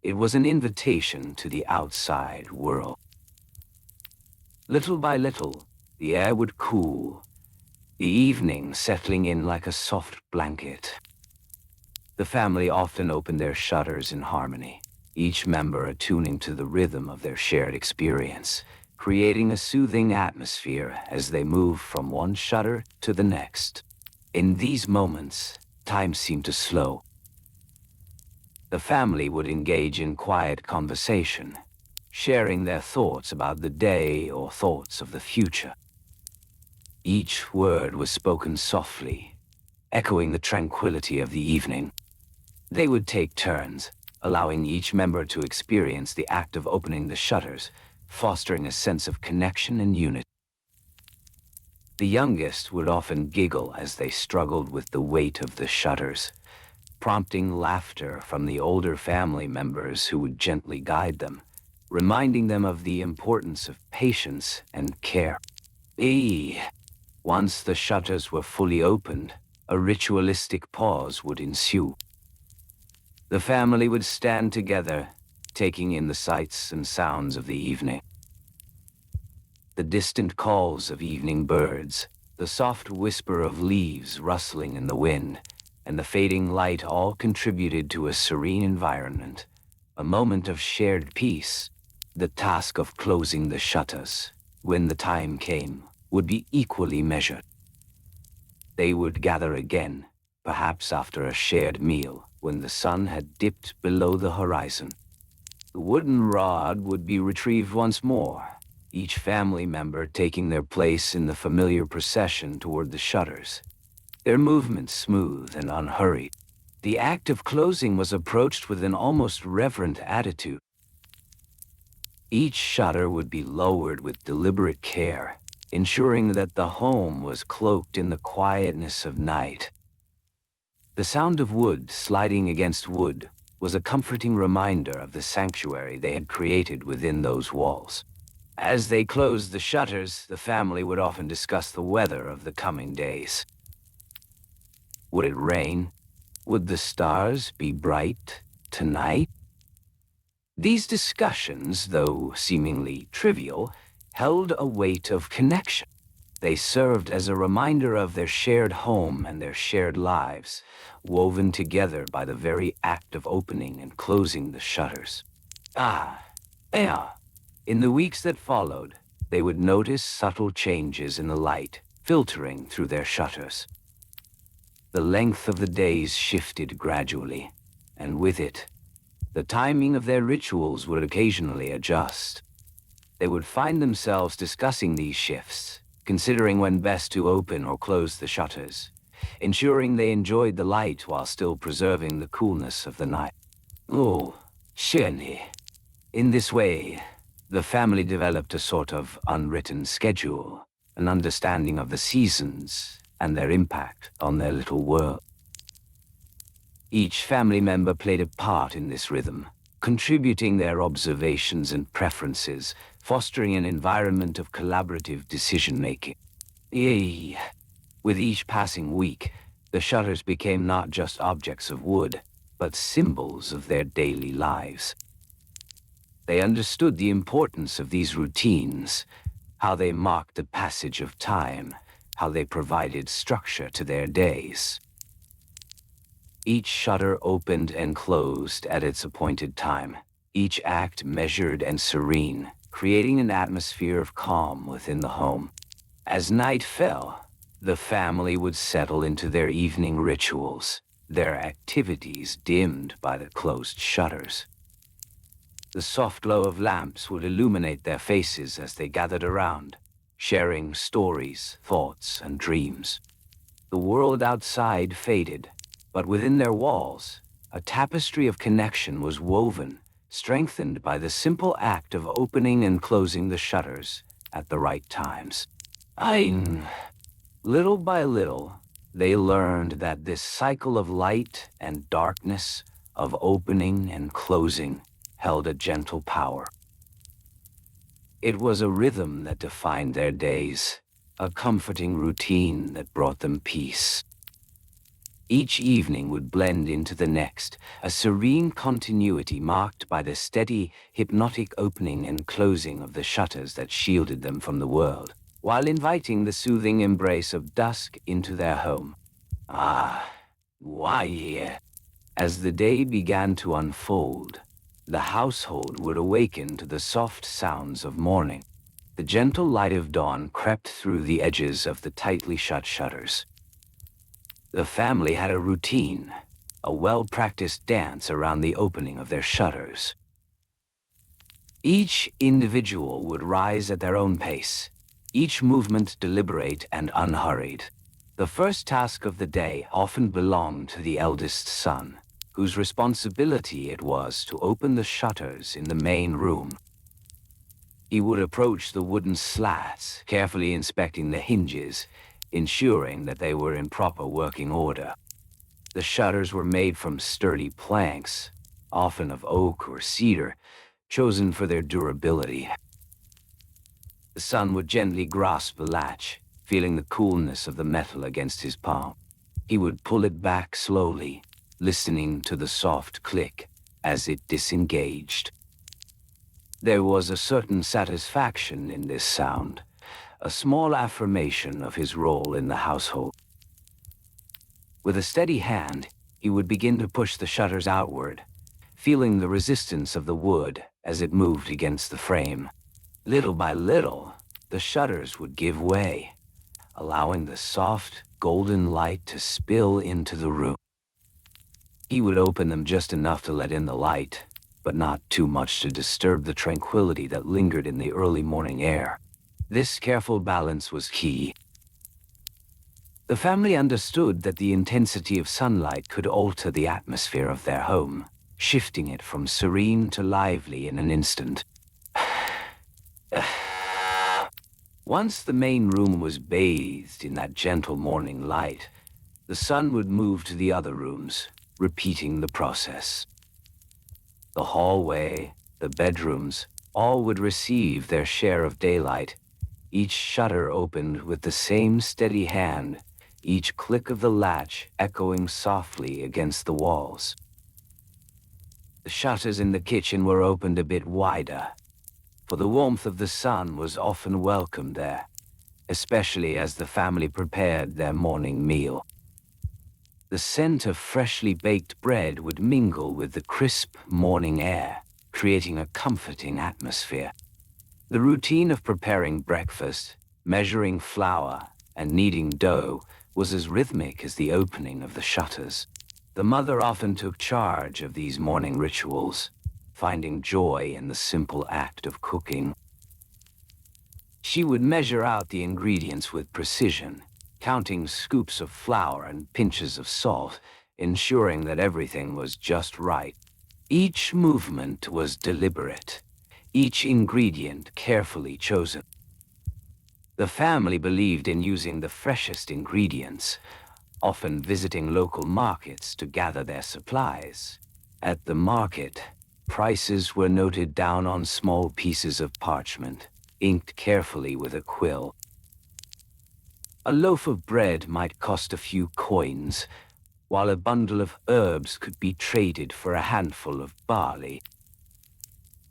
Speaker 1: It was an invitation to the outside world. Little by little, the air would cool, the evening settling in like a soft blanket. The family often opened their shutters in harmony, each member attuning to the rhythm of their shared experience, creating a soothing atmosphere as they moved from one shutter to the next. In these moments, time seemed to slow. The family would engage in quiet conversation, sharing their thoughts about the day or thoughts of the future. Each word was spoken softly, echoing the tranquility of the evening. They would take turns, allowing each member to experience the act of opening the shutters, fostering a sense of connection and unity. The youngest would often giggle as they struggled with the weight of the shutters, prompting laughter from the older family members who would gently guide them, reminding them of the importance of patience and care. Once the shutters were fully opened, a ritualistic pause would ensue. The family would stand together, taking in the sights and sounds of the evening. The distant calls of evening birds, the soft whisper of leaves rustling in the wind, and the fading light all contributed to a serene environment, a moment of shared peace. The task of closing the shutters, when the time came, would be equally measured. They would gather again, perhaps after a shared meal, when the sun had dipped below the horizon. The wooden rod would be retrieved once more, each family member taking their place in the familiar procession toward the shutters, their movements smooth and unhurried. The act of closing was approached with an almost reverent attitude. Each shutter would be lowered with deliberate care, ensuring that the home was cloaked in the quietness of night. The sound of wood sliding against wood was a comforting reminder of the sanctuary they had created within those walls. As they closed the shutters, the family would often discuss the weather of the coming days. Would it rain? Would the stars be bright tonight? These discussions, though seemingly trivial, held a weight of connection. They served as a reminder of their shared home and their shared lives, woven together by the very act of opening and closing the shutters. Ah, yeah. In the weeks that followed, they would notice subtle changes in the light filtering through their shutters. The length of the days shifted gradually, and with it, the timing of their rituals would occasionally adjust. They would find themselves discussing these shifts, considering when best to open or close the shutters, ensuring they enjoyed the light while still preserving the coolness of the night. Oh, surely. In this way, the family developed a sort of unwritten schedule, an understanding of the seasons and their impact on their little world. Each family member played a part in this rhythm, contributing their observations and preferences, fostering an environment of collaborative decision-making. Yea, with each passing week, the shutters became not just objects of wood, but symbols of their daily lives. They understood the importance of these routines, how they marked the passage of time, how they provided structure to their days. Each shutter opened and closed at its appointed time, each act measured and serene, creating an atmosphere of calm within the home. As night fell, the family would settle into their evening rituals, their activities dimmed by the closed shutters. The soft glow of lamps would illuminate their faces as they gathered around, sharing stories, thoughts, and dreams. The world outside faded, but within their walls, a tapestry of connection was woven, strengthened by the simple act of opening and closing the shutters at the right times. Little by little, they learned that this cycle of light and darkness, of opening and closing, held a gentle power. It was a rhythm that defined their days, a comforting routine that brought them peace. Each evening would blend into the next, a serene continuity marked by the steady, hypnotic opening and closing of the shutters that shielded them from the world, while inviting the soothing embrace of dusk into their home. Ah, why here? As the day began to unfold, the household would awaken to the soft sounds of morning. The gentle light of dawn crept through the edges of the tightly shut shutters. The family had a routine, a well-practiced dance around the opening of their shutters. Each individual would rise at their own pace, each movement deliberate and unhurried. The first task of the day often belonged to the eldest son, whose responsibility it was to open the shutters in the main room. He would approach the wooden slats, carefully inspecting the hinges, ensuring that they were in proper working order. The shutters were made from sturdy planks, often of oak or cedar, chosen for their durability. The son would gently grasp the latch, feeling the coolness of the metal against his palm. He would pull it back slowly, listening to the soft click as it disengaged. There was a certain satisfaction in this sound, a small affirmation of his role in the household. With a steady hand, he would begin to push the shutters outward, feeling the resistance of the wood as it moved against the frame. Little by little, the shutters would give way, allowing the soft, golden light to spill into the room. He would open them just enough to let in the light, but not too much to disturb the tranquility that lingered in the early morning air. This careful balance was key. The family understood that the intensity of sunlight could alter the atmosphere of their home, shifting it from serene to lively in an instant. Once the main room was bathed in that gentle morning light, the son would move to the other rooms, repeating the process. The hallway, the bedrooms, all would receive their share of daylight, each shutter opened with the same steady hand, each click of the latch echoing softly against the walls. The shutters in the kitchen were opened a bit wider, for the warmth of the sun was often welcome there, especially as the family prepared their morning meal. The scent of freshly baked bread would mingle with the crisp morning air, creating a comforting atmosphere. The routine of preparing breakfast, measuring flour, and kneading dough was as rhythmic as the opening of the shutters. The mother often took charge of these morning rituals, finding joy in the simple act of cooking. She would measure out the ingredients with precision, counting scoops of flour and pinches of salt, ensuring that everything was just right. Each movement was deliberate, each ingredient carefully chosen. The family believed in using the freshest ingredients, often visiting local markets to gather their supplies. At the market, prices were noted down on small pieces of parchment, inked carefully with a quill. A loaf of bread might cost a few coins, while a bundle of herbs could be traded for a handful of barley.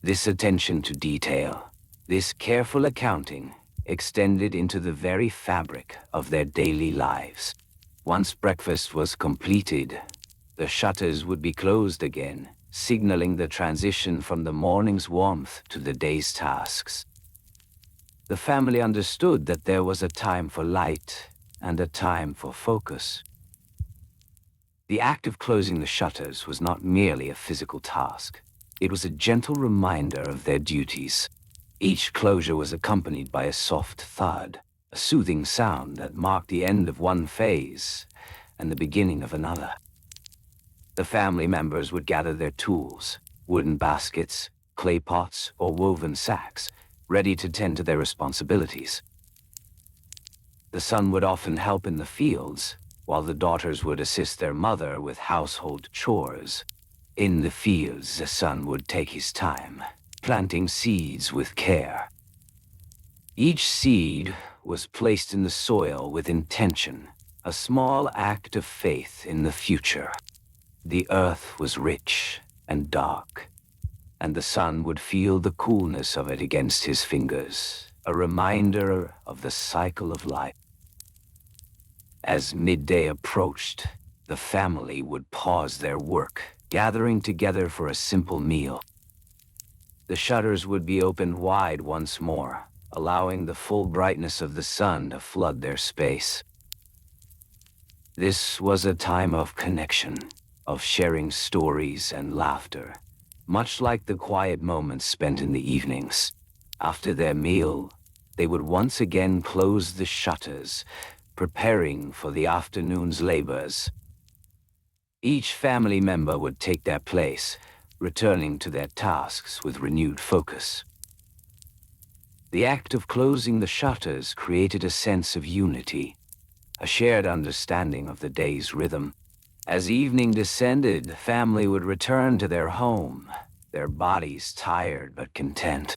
Speaker 1: This attention to detail, this careful accounting, extended into the very fabric of their daily lives. Once breakfast was completed, the shutters would be closed again, signaling the transition from the morning's warmth to the day's tasks. The family understood that there was a time for light and a time for focus. The act of closing the shutters was not merely a physical task. It was a gentle reminder of their duties. Each closure was accompanied by a soft thud, a soothing sound that marked the end of one phase and the beginning of another. The family members would gather their tools, wooden baskets, clay pots, or woven sacks, ready to tend to their responsibilities. The son would often help in the fields, while the daughters would assist their mother with household chores. In the fields, the son would take his time, planting seeds with care. Each seed was placed in the soil with intention, a small act of faith in the future. The earth was rich and dark, and the sun would feel the coolness of it against his fingers, a reminder of the cycle of life. As midday approached, the family would pause their work, gathering together for a simple meal. The shutters would be opened wide once more, allowing the full brightness of the sun to flood their space. This was a time of connection, of sharing stories and laughter, much like the quiet moments spent in the evenings. After their meal, they would once again close the shutters, preparing for the afternoon's labors. Each family member would take their place, returning to their tasks with renewed focus. The act of closing the shutters created a sense of unity, a shared understanding of the day's rhythm. As evening descended, the family would return to their home, their bodies tired but content.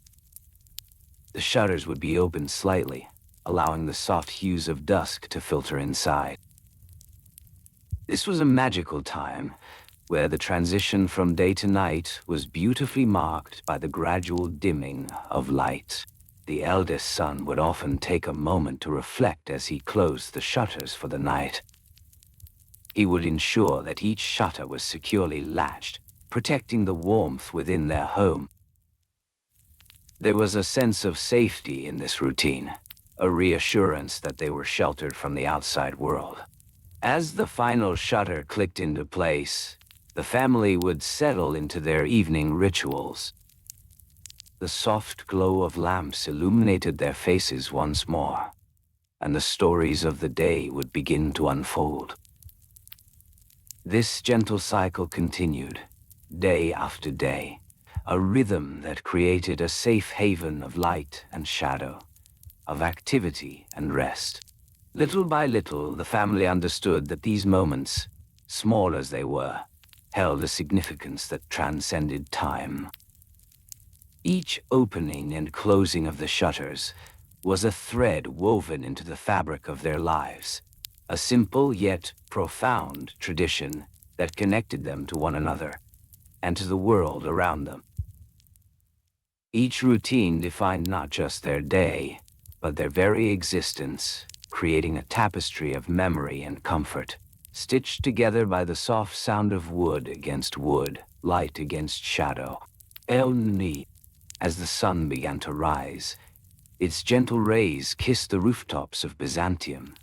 Speaker 1: The shutters would be opened slightly, allowing the soft hues of dusk to filter inside. This was a magical time, where the transition from day to night was beautifully marked by the gradual dimming of light. The eldest son would often take a moment to reflect as he closed the shutters for the night. He would ensure that each shutter was securely latched, protecting the warmth within their home. There was a sense of safety in this routine, a reassurance that they were sheltered from the outside world. As the final shutter clicked into place, the family would settle into their evening rituals. The soft glow of lamps illuminated their faces once more, and the stories of the day would begin to unfold. This gentle cycle continued, day after day, a rhythm that created a safe haven of light and shadow, of activity and rest. Little by little, the family understood that these moments, small as they were, held a significance that transcended time. Each opening and closing of the shutters was a thread woven into the fabric of their lives, a simple yet profound tradition that connected them to one another. and to the world around them. Each routine defined not just their day, but their very existence, creating a tapestry of memory and comfort, stitched together by the soft sound of wood against wood, light against shadow. Elni, as the sun began to rise, its gentle rays kissed the rooftops of Byzantium.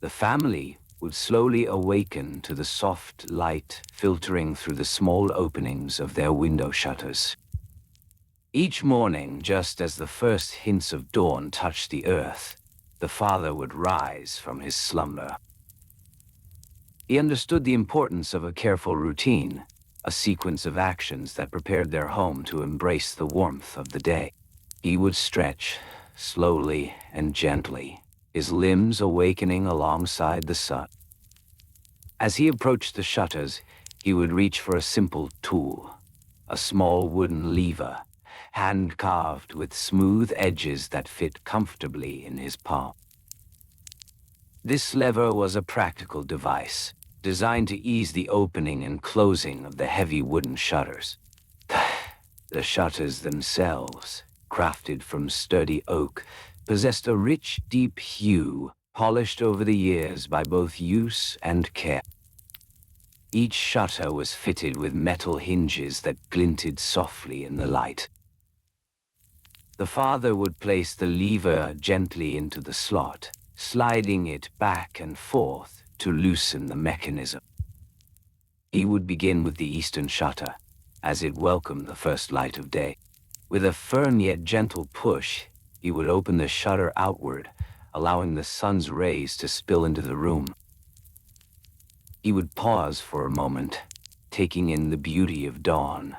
Speaker 1: The family would slowly awaken to the soft light filtering through the small openings of their window shutters. Each morning, just as the first hints of dawn touched the earth, the father would rise from his slumber. He understood the importance of a careful routine, a sequence of actions that prepared their home to embrace the warmth of the day. He would stretch, slowly and gently, his limbs awakening alongside the sun. As he approached the shutters, he would reach for a simple tool, a small wooden lever, hand-carved with smooth edges that fit comfortably in his palm. This lever was a practical device, designed to ease the opening and closing of the heavy wooden shutters. The shutters themselves, crafted from sturdy oak, possessed a rich, deep hue, polished over the years by both use and care. Each shutter was fitted with metal hinges that glinted softly in the light. The father would place the lever gently into the slot, sliding it back and forth to loosen the mechanism. He would begin with the eastern shutter, as it welcomed the first light of day. With a firm yet gentle push, he would open the shutter outward, allowing the sun's rays to spill into the room. He would pause for a moment, taking in the beauty of dawn,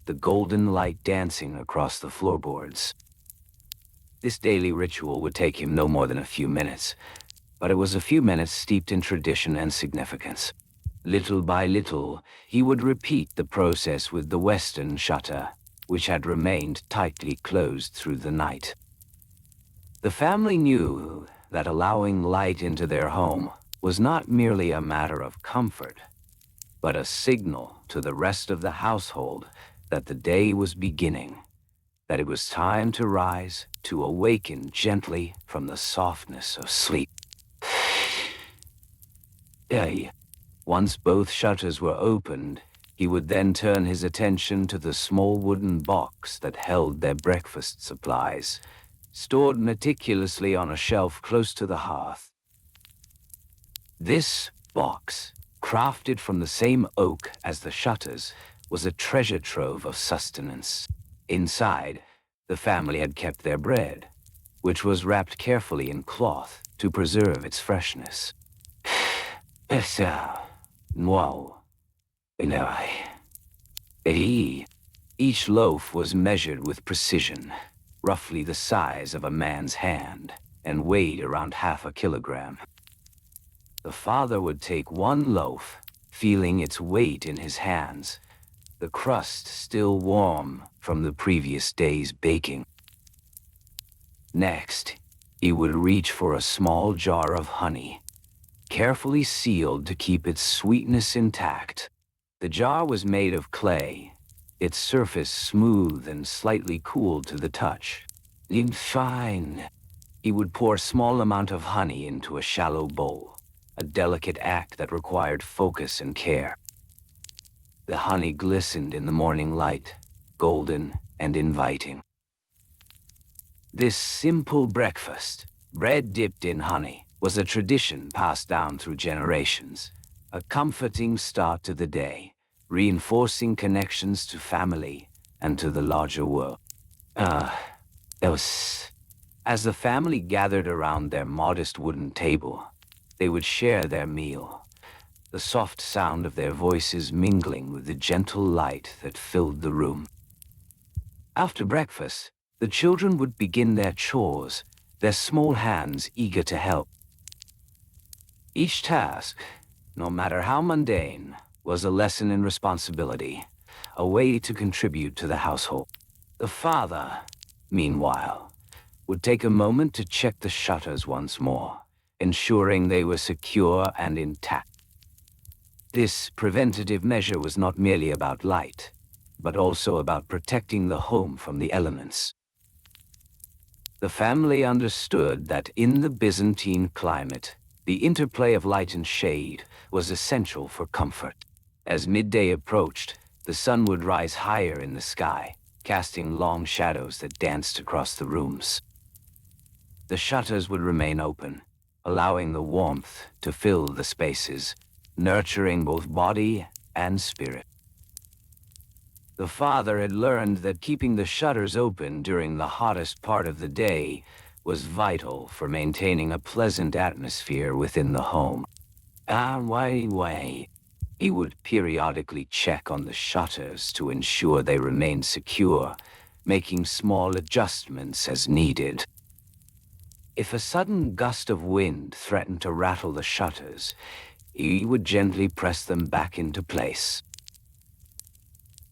Speaker 1: the golden light dancing across the floorboards. This daily ritual would take him no more than a few minutes, but it was a few minutes steeped in tradition and significance. Little by little, he would repeat the process with the western shutter, which had remained tightly closed through the night. The family knew that allowing light into their home was not merely a matter of comfort, but a signal to the rest of the household that the day was beginning, that it was time to rise, to awaken gently from the softness of sleep. Once both shutters were opened, he would then turn his attention to the small wooden box that held their breakfast supplies, stored meticulously on a shelf close to the hearth. This box, crafted from the same oak as the shutters, was a treasure trove of sustenance. Inside, the family had kept their bread, which was wrapped carefully in cloth to preserve its freshness. Each loaf was measured with precision, roughly the size of a man's hand, and weighed around 1/2 kilogram. The father would take one loaf, feeling its weight in his hands, the crust still warm from the previous day's baking. Next, he would reach for a small jar of honey, carefully sealed to keep its sweetness intact. The jar was made of clay, its surface smooth and slightly cooled to the touch. Fine. He would pour a small amount of honey into a shallow bowl, a delicate act that required focus and care. The honey glistened in the morning light, golden and inviting. This simple breakfast, bread dipped in honey, was a tradition passed down through generations, a comforting start to the day, reinforcing connections to family and to the larger world. As the family gathered around their modest wooden table, they would share their meal, the soft sound of their voices mingling with the gentle light that filled the room. After breakfast, the children would begin their chores, their small hands eager to help. Each task, no matter how mundane, was a lesson in responsibility, a way to contribute to the household. The father, meanwhile, would take a moment to check the shutters once more, ensuring they were secure and intact. This preventative measure was not merely about light. but also about protecting the home from the elements. The family understood that in the Byzantine climate, the interplay of light and shade was essential for comfort. As midday approached, the sun would rise higher in the sky, casting long shadows that danced across the rooms. The shutters would remain open, allowing the warmth to fill the spaces, nurturing both body and spirit. The father had learned that keeping the shutters open during the hottest part of the day was vital for maintaining a pleasant atmosphere within the home. He would periodically check on the shutters to ensure they remained secure, making small adjustments as needed. If a sudden gust of wind threatened to rattle the shutters, he would gently press them back into place.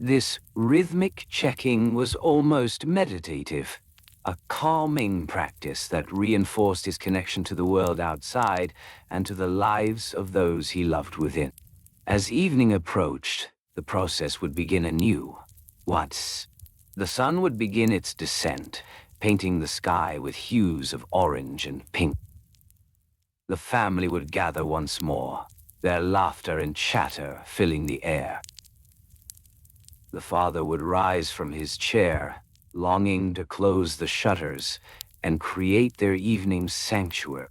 Speaker 1: This rhythmic checking was almost meditative, a calming practice that reinforced his connection to the world outside and to the lives of those he loved within. As evening approached, the process would begin anew. Once, the sun would begin its descent, painting the sky with hues of orange and pink. The family would gather once more, their laughter and chatter filling the air. The father would rise from his chair, longing to close the shutters and create their evening sanctuary.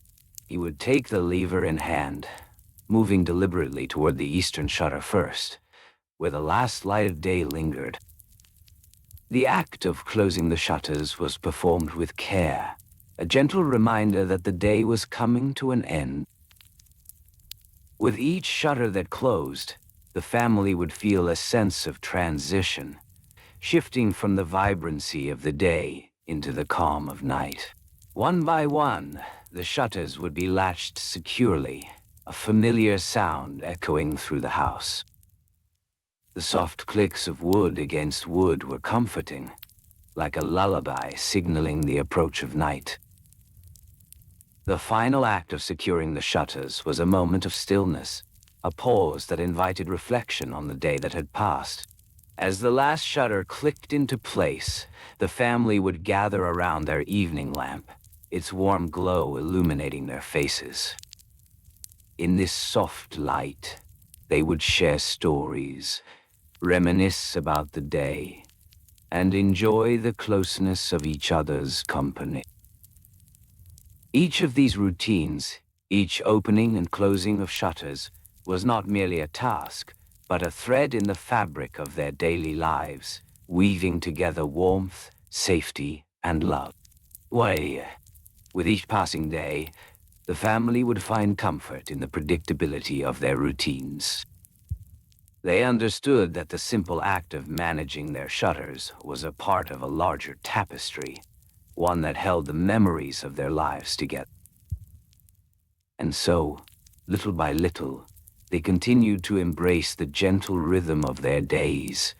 Speaker 1: He would take the lever in hand, moving deliberately toward the eastern shutter first, where the last light of day lingered. The act of closing the shutters was performed with care, a gentle reminder that the day was coming to an end. With each shutter that closed, the family would feel a sense of transition, shifting from the vibrancy of the day into the calm of night. One by one, the shutters would be latched securely, a familiar sound echoing through the house. The soft clicks of wood against wood were comforting, like a lullaby signaling the approach of night. The final act of securing the shutters was a moment of stillness, a pause that invited reflection on the day that had passed. As the last shutter clicked into place, the family would gather around their evening lamp, its warm glow illuminating their faces. In this soft light, they would share stories, reminisce about the day, and enjoy the closeness of each other's company. Each of these routines, each opening and closing of shutters, was not merely a task, but a thread in the fabric of their daily lives, weaving together warmth, safety, and love. With each passing day, the family would find comfort in the predictability of their routines. They understood that the simple act of managing their shutters was a part of a larger tapestry, one that held the memories of their lives together. And so, little by little, they continued to embrace the gentle rhythm of their days,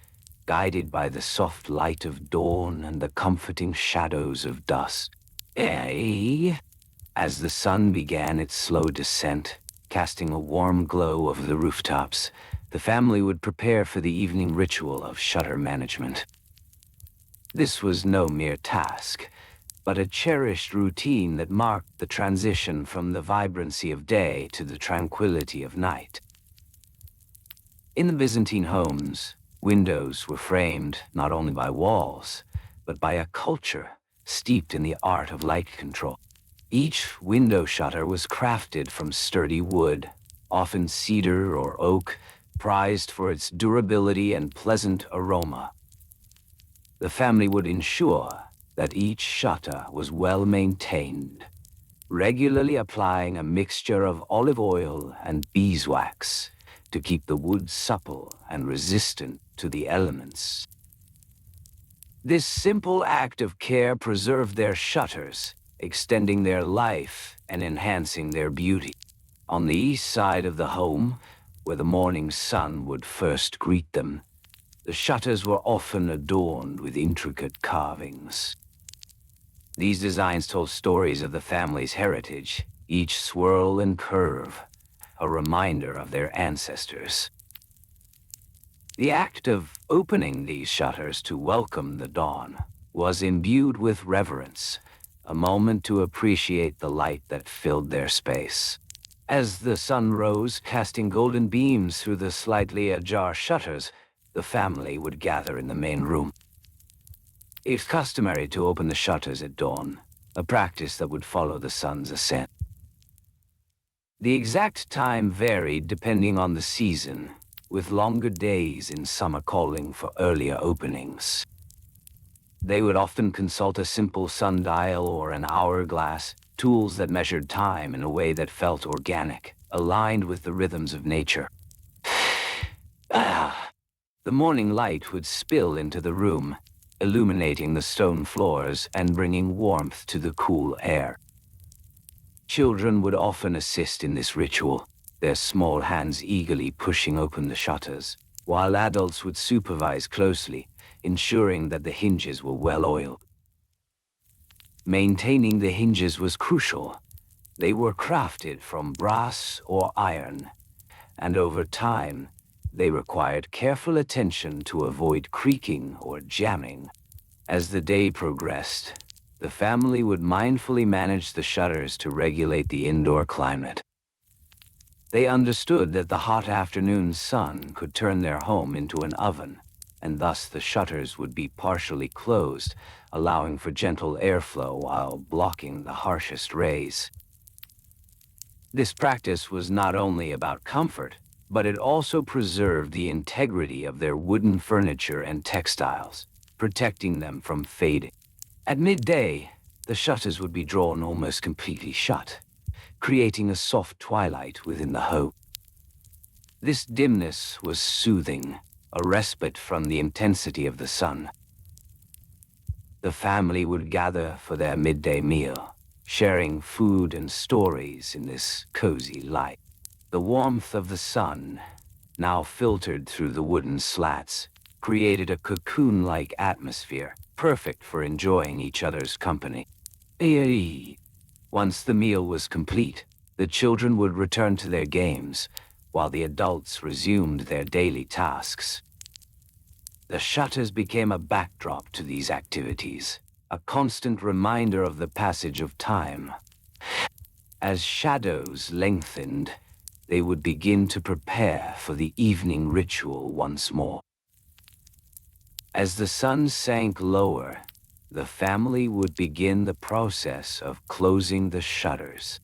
Speaker 1: guided by the soft light of dawn and the comforting shadows of dusk. As the sun began its slow descent, casting a warm glow over the rooftops, the family would prepare for the evening ritual of shutter management. This was no mere task, but a cherished routine that marked the transition from the vibrancy of day to the tranquility of night. In the Byzantine homes, windows were framed not only by walls, but by a culture steeped in the art of light control. Each window shutter was crafted from sturdy wood, often cedar or oak, prized for its durability and pleasant aroma. The family would ensure that each shutter was well maintained, regularly applying a mixture of olive oil and beeswax to keep the wood supple and resistant to the elements. This simple act of care preserved their shutters, extending their life and enhancing their beauty. On the east side of the home, where the morning sun would first greet them, the shutters were often adorned with intricate carvings. These designs told stories of the family's heritage, each swirl and curve, a reminder of their ancestors. The act of Opening these shutters to welcome the dawn was imbued with reverence, a moment to appreciate the light that filled their space. As the sun rose, casting golden beams through the slightly ajar shutters, the family would gather in the main room. It's customary to open the shutters at dawn, a practice that would follow the sun's ascent. The exact time varied depending on the season, with longer days in summer calling for earlier openings. They would often consult a simple sundial or an hourglass, tools that measured time in a way that felt organic, aligned with the rhythms of nature. The morning light would spill into the room, illuminating the stone floors and bringing warmth to the cool air. Children would often assist in this ritual, their small hands eagerly pushing open the shutters, while adults would supervise closely, ensuring that the hinges were well oiled. Maintaining the hinges was crucial. They were crafted from brass or iron, and over time, they required careful attention to avoid creaking or jamming. As the day progressed, the family would mindfully manage the shutters to regulate the indoor climate. They understood that the hot afternoon sun could turn their home into an oven, and thus the shutters would be partially closed, allowing for gentle airflow while blocking the harshest rays. This practice was not only about comfort, but it also preserved the integrity of their wooden furniture and textiles, protecting them from fading. At midday, the shutters would be drawn almost completely shut, creating a soft twilight within the home. This dimness was soothing, a respite from the intensity of the sun. The family would gather for their midday meal, sharing food and stories in this cozy light. The warmth of the sun, now filtered through the wooden slats, created a cocoon-like atmosphere, perfect for enjoying each other's company. Once the meal was complete, the children would return to their games, while the adults resumed their daily tasks. The shutters became a backdrop to these activities, a constant reminder of the passage of time. As shadows lengthened, they would begin to prepare for the evening ritual once more. As the sun sank lower, the family would begin the process of closing the shutters.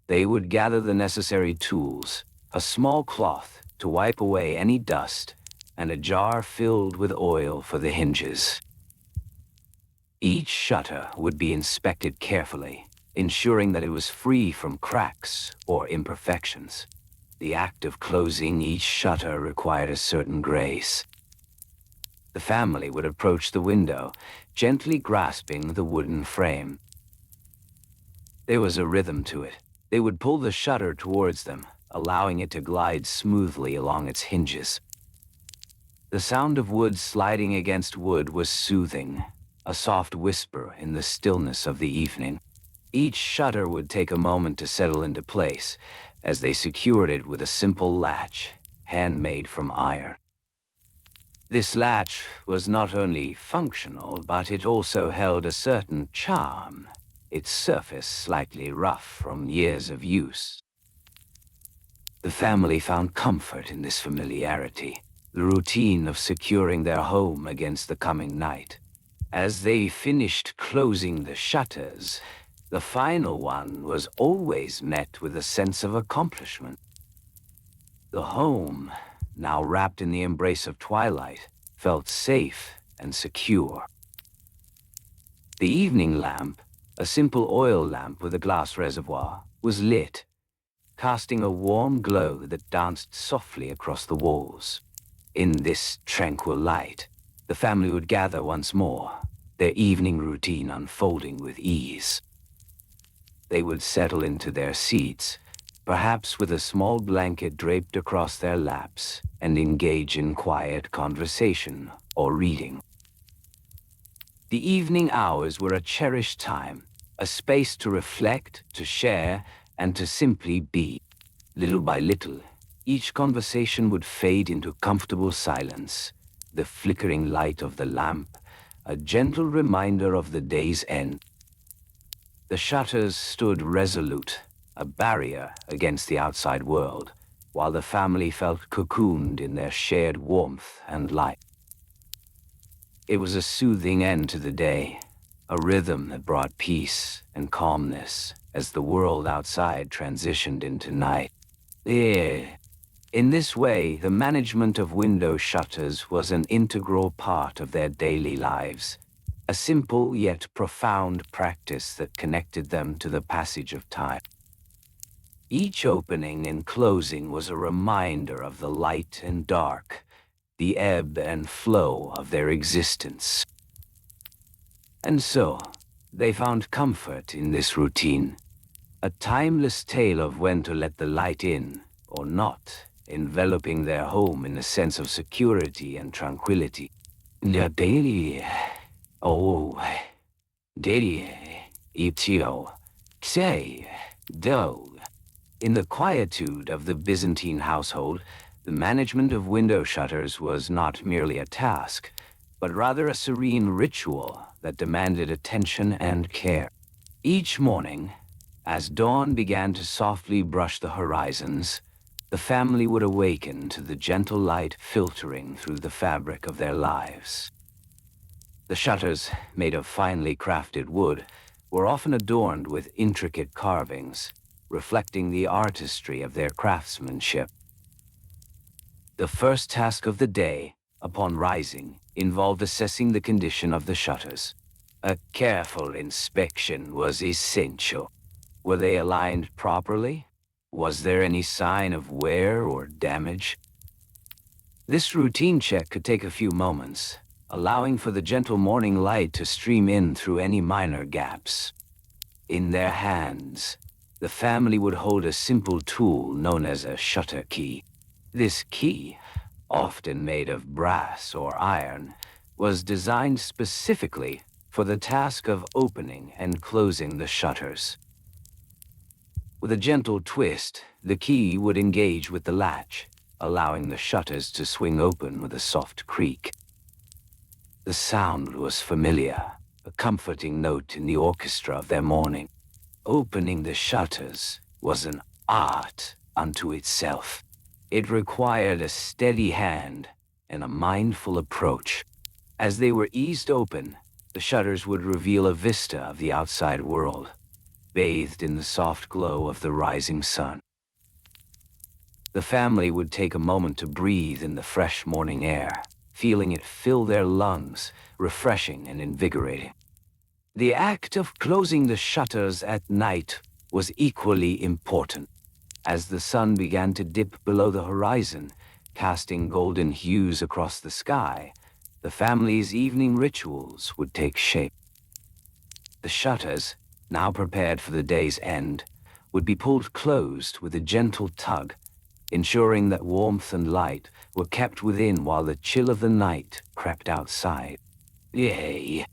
Speaker 1: They would gather the necessary tools, a small cloth to wipe away any dust, and a jar filled with oil for the hinges. Each shutter would be inspected carefully, ensuring that it was free from cracks or imperfections. The act of closing each shutter required a certain grace. The family would approach the window, gently grasping the wooden frame. There was a rhythm to it. They would pull the shutter towards them, allowing it to glide smoothly along its hinges. The sound of wood sliding against wood was soothing, a soft whisper in the stillness of the evening. Each shutter would take a moment to settle into place, as they secured it with a simple latch, handmade from iron. This latch was not only functional, but it also held a certain charm, its surface slightly rough from years of use. The family found comfort in this familiarity, the routine of securing their home against the coming night. As they finished closing the shutters, the final one was always met with a sense of accomplishment. The home, now wrapped in the embrace of twilight, felt safe and secure. The evening lamp, a simple oil lamp with a glass reservoir, was lit, casting a warm glow that danced softly across the walls. In this tranquil light, the family would gather once more, their evening routine unfolding with ease. They would settle into their seats, perhaps with a small blanket draped across their laps, and engage in quiet conversation or reading. The evening hours were a cherished time, a space to reflect, to share, and to simply be. Little by little, each conversation would fade into comfortable silence, the flickering light of the lamp, a gentle reminder of the day's end. The shutters stood resolute, a barrier against the outside world, while the family felt cocooned in their shared warmth and light. It was a soothing end to the day, a rhythm that brought peace and calmness as the world outside transitioned into night. In this way, the management of window shutters was an integral part of their daily lives, a simple yet profound practice that connected them to the passage of time. Each opening and closing was a reminder of the light and dark, the ebb and flow of their existence. And so, they found comfort in this routine, a timeless tale of when to let the light in or not, enveloping their home in a sense of security and tranquility. Their oh, daily, itio, say, do. In the quietude of the Byzantine household, the management of window shutters was not merely a task, but rather a serene ritual that demanded attention and care. Each morning, as dawn began to softly brush the horizons, the family would awaken to the gentle light filtering through the fabric of their lives. The shutters, made of finely crafted wood, were often adorned with intricate carvings, reflecting the artistry of their craftsmanship. The first task of the day, upon rising, involved assessing the condition of the shutters. A careful inspection was essential. Were they aligned properly? Was there any sign of wear or damage? This routine check could take a few moments, allowing for the gentle morning light to stream in through any minor gaps. In their hands, the family would hold a simple tool known as a shutter key. This key, often made of brass or iron, was designed specifically for the task of opening and closing the shutters. With a gentle twist, the key would engage with the latch, allowing the shutters to swing open with a soft creak. The sound was familiar, a comforting note in the orchestra of their morning. Opening the shutters was an art unto itself. It required a steady hand and a mindful approach. As they were eased open, the shutters would reveal a vista of the outside world, bathed in the soft glow of the rising sun. The family would take a moment to breathe in the fresh morning air, feeling it fill their lungs, refreshing and invigorating. The act of closing the shutters at night was equally important. As the sun began to dip below the horizon, casting golden hues across the sky, the family's evening rituals would take shape. The shutters, now prepared for the day's end, would be pulled closed with a gentle tug, ensuring that warmth and light were kept within while the chill of the night crept outside. Yea,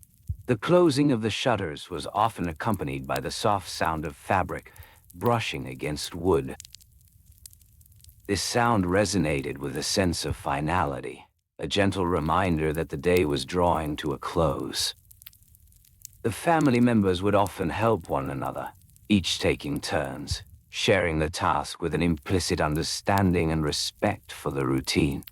Speaker 1: the closing of the shutters was often accompanied by the soft sound of fabric brushing against wood. This sound resonated with a sense of finality, a gentle reminder that the day was drawing to a close. The family members would often help one another, each taking turns, sharing the task with an implicit understanding and respect for the routine.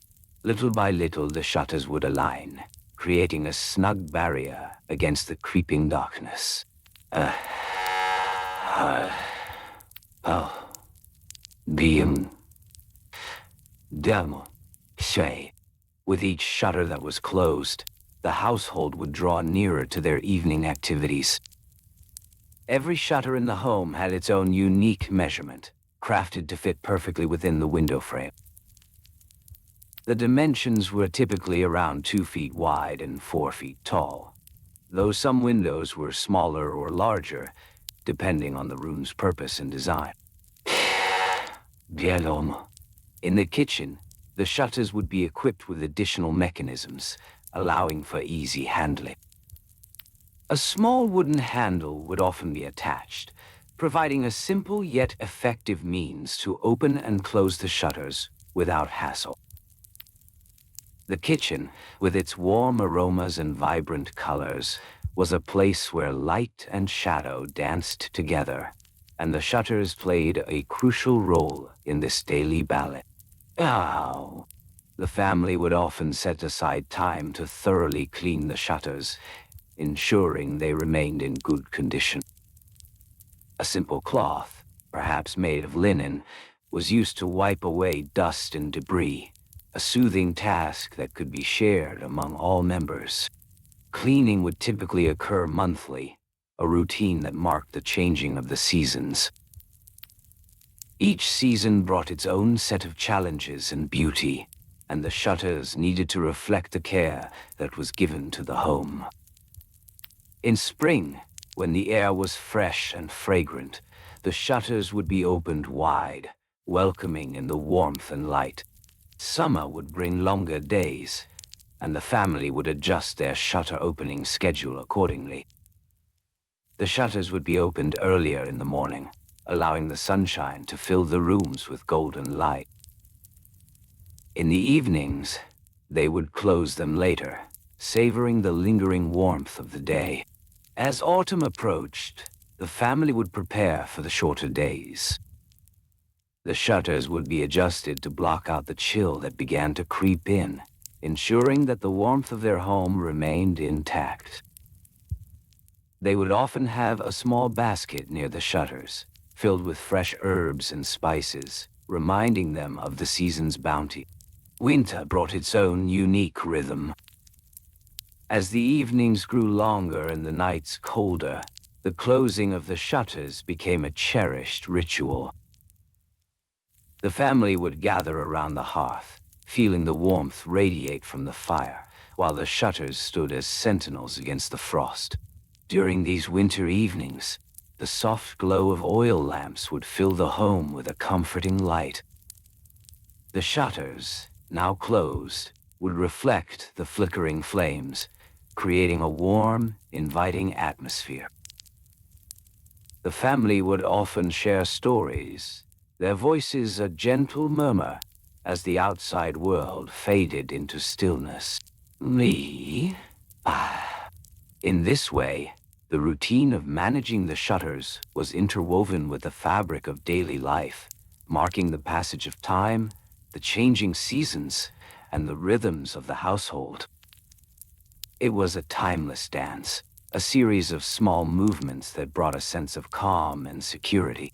Speaker 1: Little by little, the shutters would align, creating a snug barrier against the creeping darkness. Demo, say. With each shutter that was closed, the household would draw nearer to their evening activities. Every shutter in the home had its own unique measurement, crafted to fit perfectly within the window frame. The dimensions were typically around 2 feet wide and 4 feet tall, though some windows were smaller or larger, depending on the room's purpose and design. In the kitchen, the shutters would be equipped with additional mechanisms, allowing for easy handling. A small wooden handle would often be attached, providing a simple yet effective means to open and close the shutters without hassle. The kitchen, with its warm aromas and vibrant colors, was a place where light and shadow danced together, and the shutters played a crucial role in this daily ballet. Oh. The family would often set aside time to thoroughly clean the shutters, ensuring they remained in good condition. A simple cloth, perhaps made of linen, was used to wipe away dust and debris, a soothing task that could be shared among all members. Cleaning would typically occur monthly, a routine that marked the changing of the seasons. Each season brought its own set of challenges and beauty, and the shutters needed to reflect the care that was given to the home. In spring, when the air was fresh and fragrant, the shutters would be opened wide, welcoming in the warmth and light. Summer would bring longer days, and the family would adjust their shutter opening schedule accordingly. The shutters would be opened earlier in the morning, allowing the sunshine to fill the rooms with golden light. In the evenings, they would close them later, savoring the lingering warmth of the day. As autumn approached, the family would prepare for the shorter days. The shutters would be adjusted to block out the chill that began to creep in, ensuring that the warmth of their home remained intact. They would often have a small basket near the shutters, filled with fresh herbs and spices, reminding them of the season's bounty. Winter brought its own unique rhythm. As the evenings grew longer and the nights colder, the closing of the shutters became a cherished ritual. The family would gather around the hearth, feeling the warmth radiate from the fire, while the shutters stood as sentinels against the frost. During these winter evenings, the soft glow of oil lamps would fill the home with a comforting light. The shutters, now closed, would reflect the flickering flames, creating a warm, inviting atmosphere. The family would often share stories, their voices a gentle murmur as the outside world faded into stillness. Me? Ah. In this way, the routine of managing the shutters was interwoven with the fabric of daily life, marking the passage of time, the changing seasons, and the rhythms of the household. It was a timeless dance, a series of small movements that brought a sense of calm and security.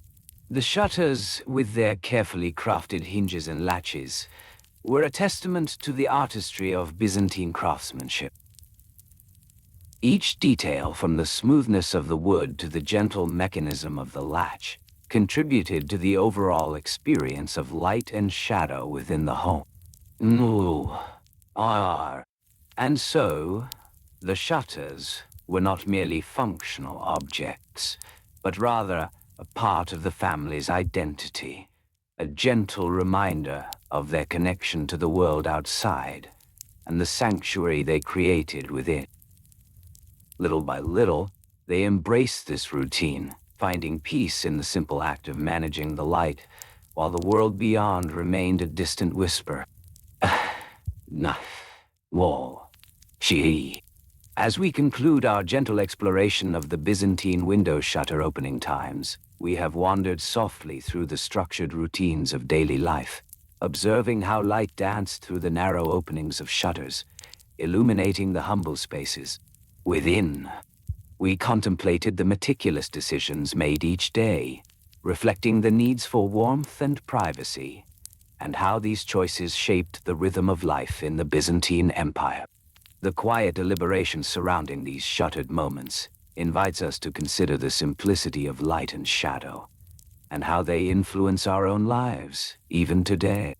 Speaker 1: The shutters, with their carefully crafted hinges and latches, were a testament to the artistry of Byzantine craftsmanship. Each detail, from the smoothness of the wood to the gentle mechanism of the latch, contributed to the overall experience of light and shadow within the home. And so, the shutters were not merely functional objects, but rather a part of the family's identity, a gentle reminder of their connection to the world outside and the sanctuary they created within. Little by little, they embraced this routine, finding peace in the simple act of managing the light, while the world beyond remained a distant whisper. Nah, wall, she. As we conclude our gentle exploration of the Byzantine window shutter opening times, we have wandered softly through the structured routines of daily life, observing how light danced through the narrow openings of shutters, illuminating the humble spaces. Within, we contemplated the meticulous decisions made each day, reflecting the needs for warmth and privacy, and how these choices shaped the rhythm of life in the Byzantine Empire. The quiet deliberation surrounding these shuttered moments invites us to consider the simplicity of light and shadow, and how they influence our own lives, even today.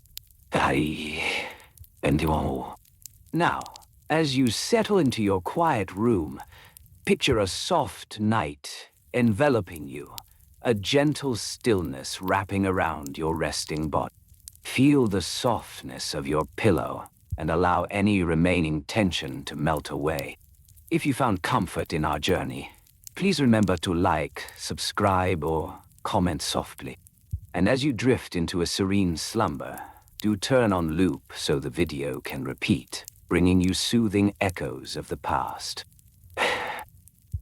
Speaker 1: Now, as you settle into your quiet room, picture a soft night enveloping you, a gentle stillness wrapping around your resting body. Feel the softness of your pillow and allow any remaining tension to melt away. If you found comfort in our journey, please remember to like, subscribe, or comment softly. And as you drift into a serene slumber, Do turn on loop so the video can repeat, bringing you soothing echoes of the past.